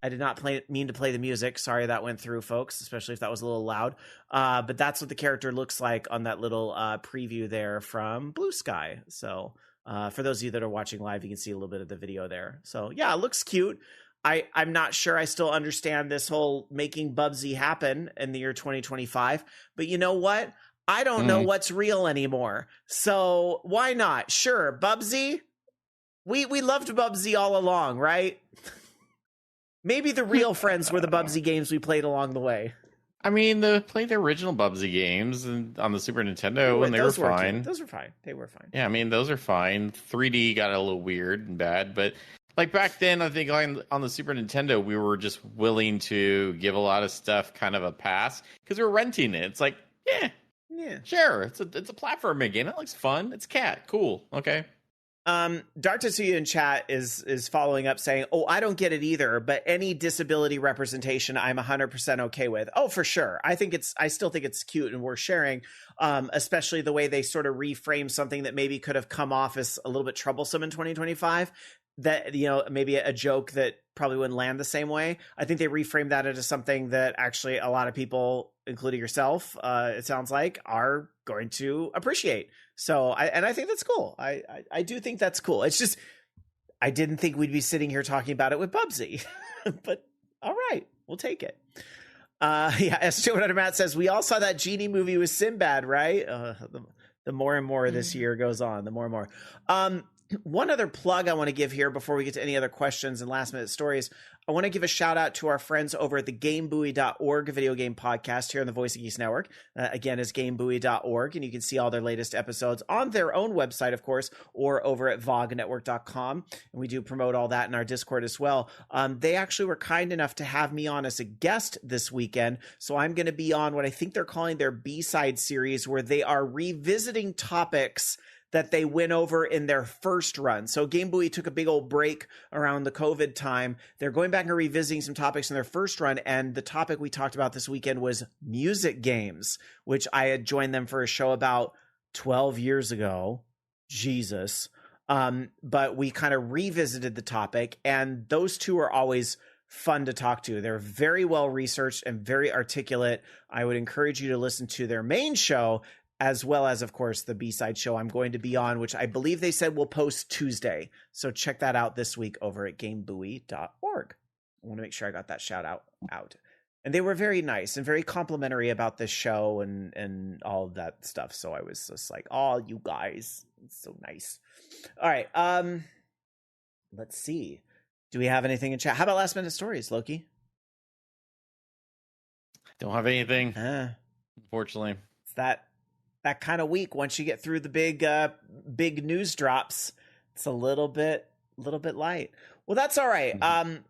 I did not mean to play the music. Sorry that went through, folks, especially if that was a little loud. But that's what the character looks like on that little preview there from Blue Sky. So for those of you that are watching live, you can see a little bit of the video there. So yeah, it looks cute. I'm not sure I still understand this whole making Bubsy happen in the year 2025. But you know what? I don't know what's real anymore. So why not? Sure, Bubsy. We loved Bubsy all along, right? Maybe the real friends were the Bubsy games we played along the way. I mean, played the original Bubsy games on the Super Nintendo, and they were fine. Those were fine. They were fine. Yeah, I mean, those are fine. 3D got a little weird and bad, but like back then, I think on the Super Nintendo, we were just willing to give a lot of stuff kind of a pass because we were renting it. It's like, yeah, sure. It's a platforming game. It looks fun. It's cat. Cool. Okay. Dark Tetsuya in chat is following up saying, oh, I don't get it either, but any disability representation I'm 100% okay with. Oh, for sure. I still think it's cute and worth sharing, especially the way they sort of reframe something that maybe could have come off as a little bit troublesome in 2025. That, you know, maybe a joke that probably wouldn't land the same way. I think they reframed that into something that actually a lot of people, including yourself, it sounds like, are going to appreciate. So I think that's cool. I do think that's cool. It's just, I didn't think we'd be sitting here talking about it with Bubsy, but all right, we'll take it. As Joe Matt says, we all saw that Genie movie with Sinbad, right? The more and more this year goes on, the more and more. One other plug I want to give here before we get to any other questions and last minute stories. I want to give a shout out to our friends over at the GameBuoy.org video game podcast here on the Voice of Geeks Network. Again, is GameBuoy.org, and you can see all their latest episodes on their own website, of course, or over at VogNetwork.com. And we do promote all that in our Discord as well. They actually were kind enough to have me on as a guest this weekend. So I'm going to be on what I think they're calling their B-side series, where they are revisiting topics that they went over in their first run. So Game Buoy took a big old break around the COVID time. They're going back and revisiting some topics in their first run. And the topic we talked about this weekend was music games, which I had joined them for a show about 12 years ago. Jesus. But we kind of revisited the topic, and those two are always fun to talk to. They're very well researched and very articulate. I would encourage you to listen to their main show, as well as, of course, the B-side show I'm going to be on, which I believe they said will post Tuesday. So check that out this week over at GameBuoy.org. I want to make sure I got that shout out. And they were very nice and very complimentary about this show and all of that stuff. So I was just like, oh, you guys, it's so nice. All right. Let's see. Do we have anything in chat? How about last minute stories, Loki? Don't have anything, unfortunately. It's that kind of week. Once you get through the big news drops, it's a little bit light. Well, that's all right.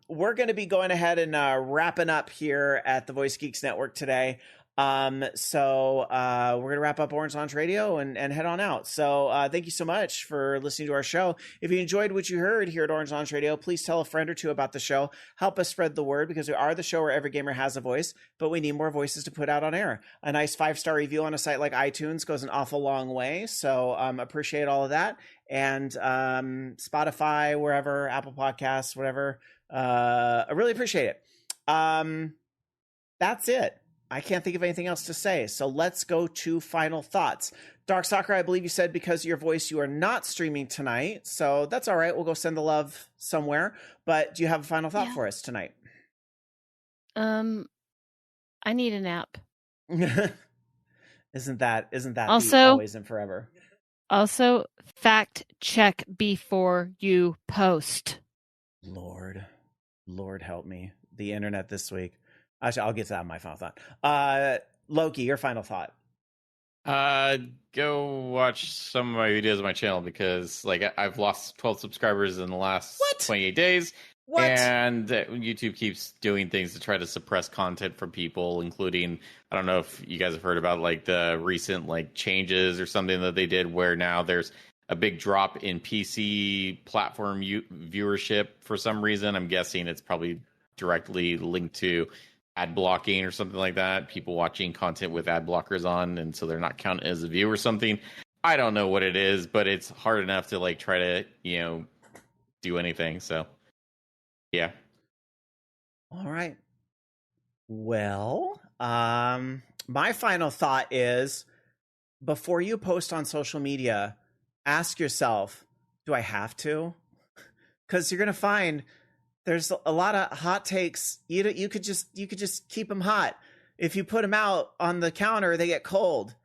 We're going to be going ahead and wrapping up here at the Voice Geeks Network today. So we're going to wrap up Orange Lounge Radio and head on out. So thank you so much for listening to our show. If you enjoyed what you heard here at Orange Lounge Radio, please tell a friend or two about the show. Help us spread the word, because we are the show where every gamer has a voice, but we need more voices to put out on air. A nice 5-star review on a site like iTunes goes an awful long way. So appreciate all of that. And Spotify, wherever, Apple Podcasts, whatever. I really appreciate it. That's it. I can't think of anything else to say. So let's go to final thoughts. Dark Soccer, I believe you said because of your voice, you are not streaming tonight. So that's all right. We'll go send the love somewhere. But do you have a final thought for us tonight? I need a nap. Isn't that also always and forever? Also, fact check before you post. Lord help me. The internet this week. Actually, I'll get to that in my final thought. Loki, your final thought. Go watch some of my videos on my channel, because I've lost 12 subscribers in the last 28 days. What? And YouTube keeps doing things to try to suppress content from people, including, I don't know if you guys have heard about the recent changes or something that they did, where now there's a big drop in PC platform viewership for some reason. I'm guessing it's probably directly linked to ad blocking or something like that. People watching content with ad blockers on, and so they're not counted as a view or something. I don't know what it is, but it's hard enough to try to do anything. So yeah. All right. Well, my final thought is, before you post on social media, ask yourself, do I have to? Because you're going to find there's a lot of hot takes. You could just keep them hot. If you put them out on the counter, they get cold.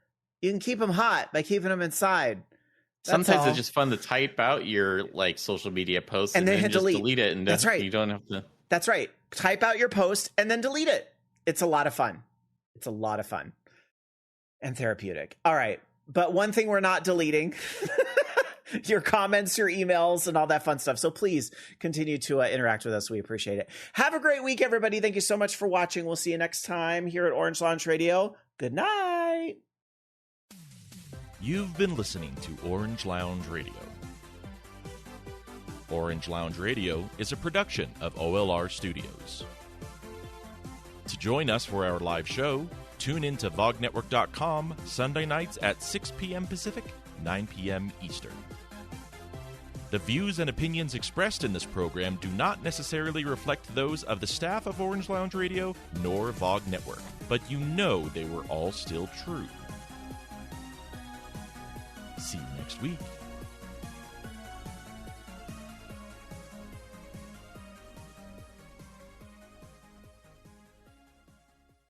You can keep them hot by keeping them inside. Sometimes it's just fun to type out your social media posts and then just delete it. And that's right. You don't have to. That's right. Type out your post and then delete it. It's a lot of fun. And therapeutic. All right. But one thing we're not deleting, your comments, your emails, and all that fun stuff. So please continue to interact with us. We appreciate it. Have a great week, everybody. Thank you so much for watching. We'll see you next time here at Orange Lounge Radio. Good night. You've been listening to Orange Lounge Radio. Orange Lounge Radio is a production of OLR Studios. To join us for our live show, tune in to VogNetwork.com Sunday nights at 6 p.m. Pacific, 9 p.m. Eastern. The views and opinions expressed in this program do not necessarily reflect those of the staff of Orange Lounge Radio nor Vog Network, but you know they were all still true. See you next week.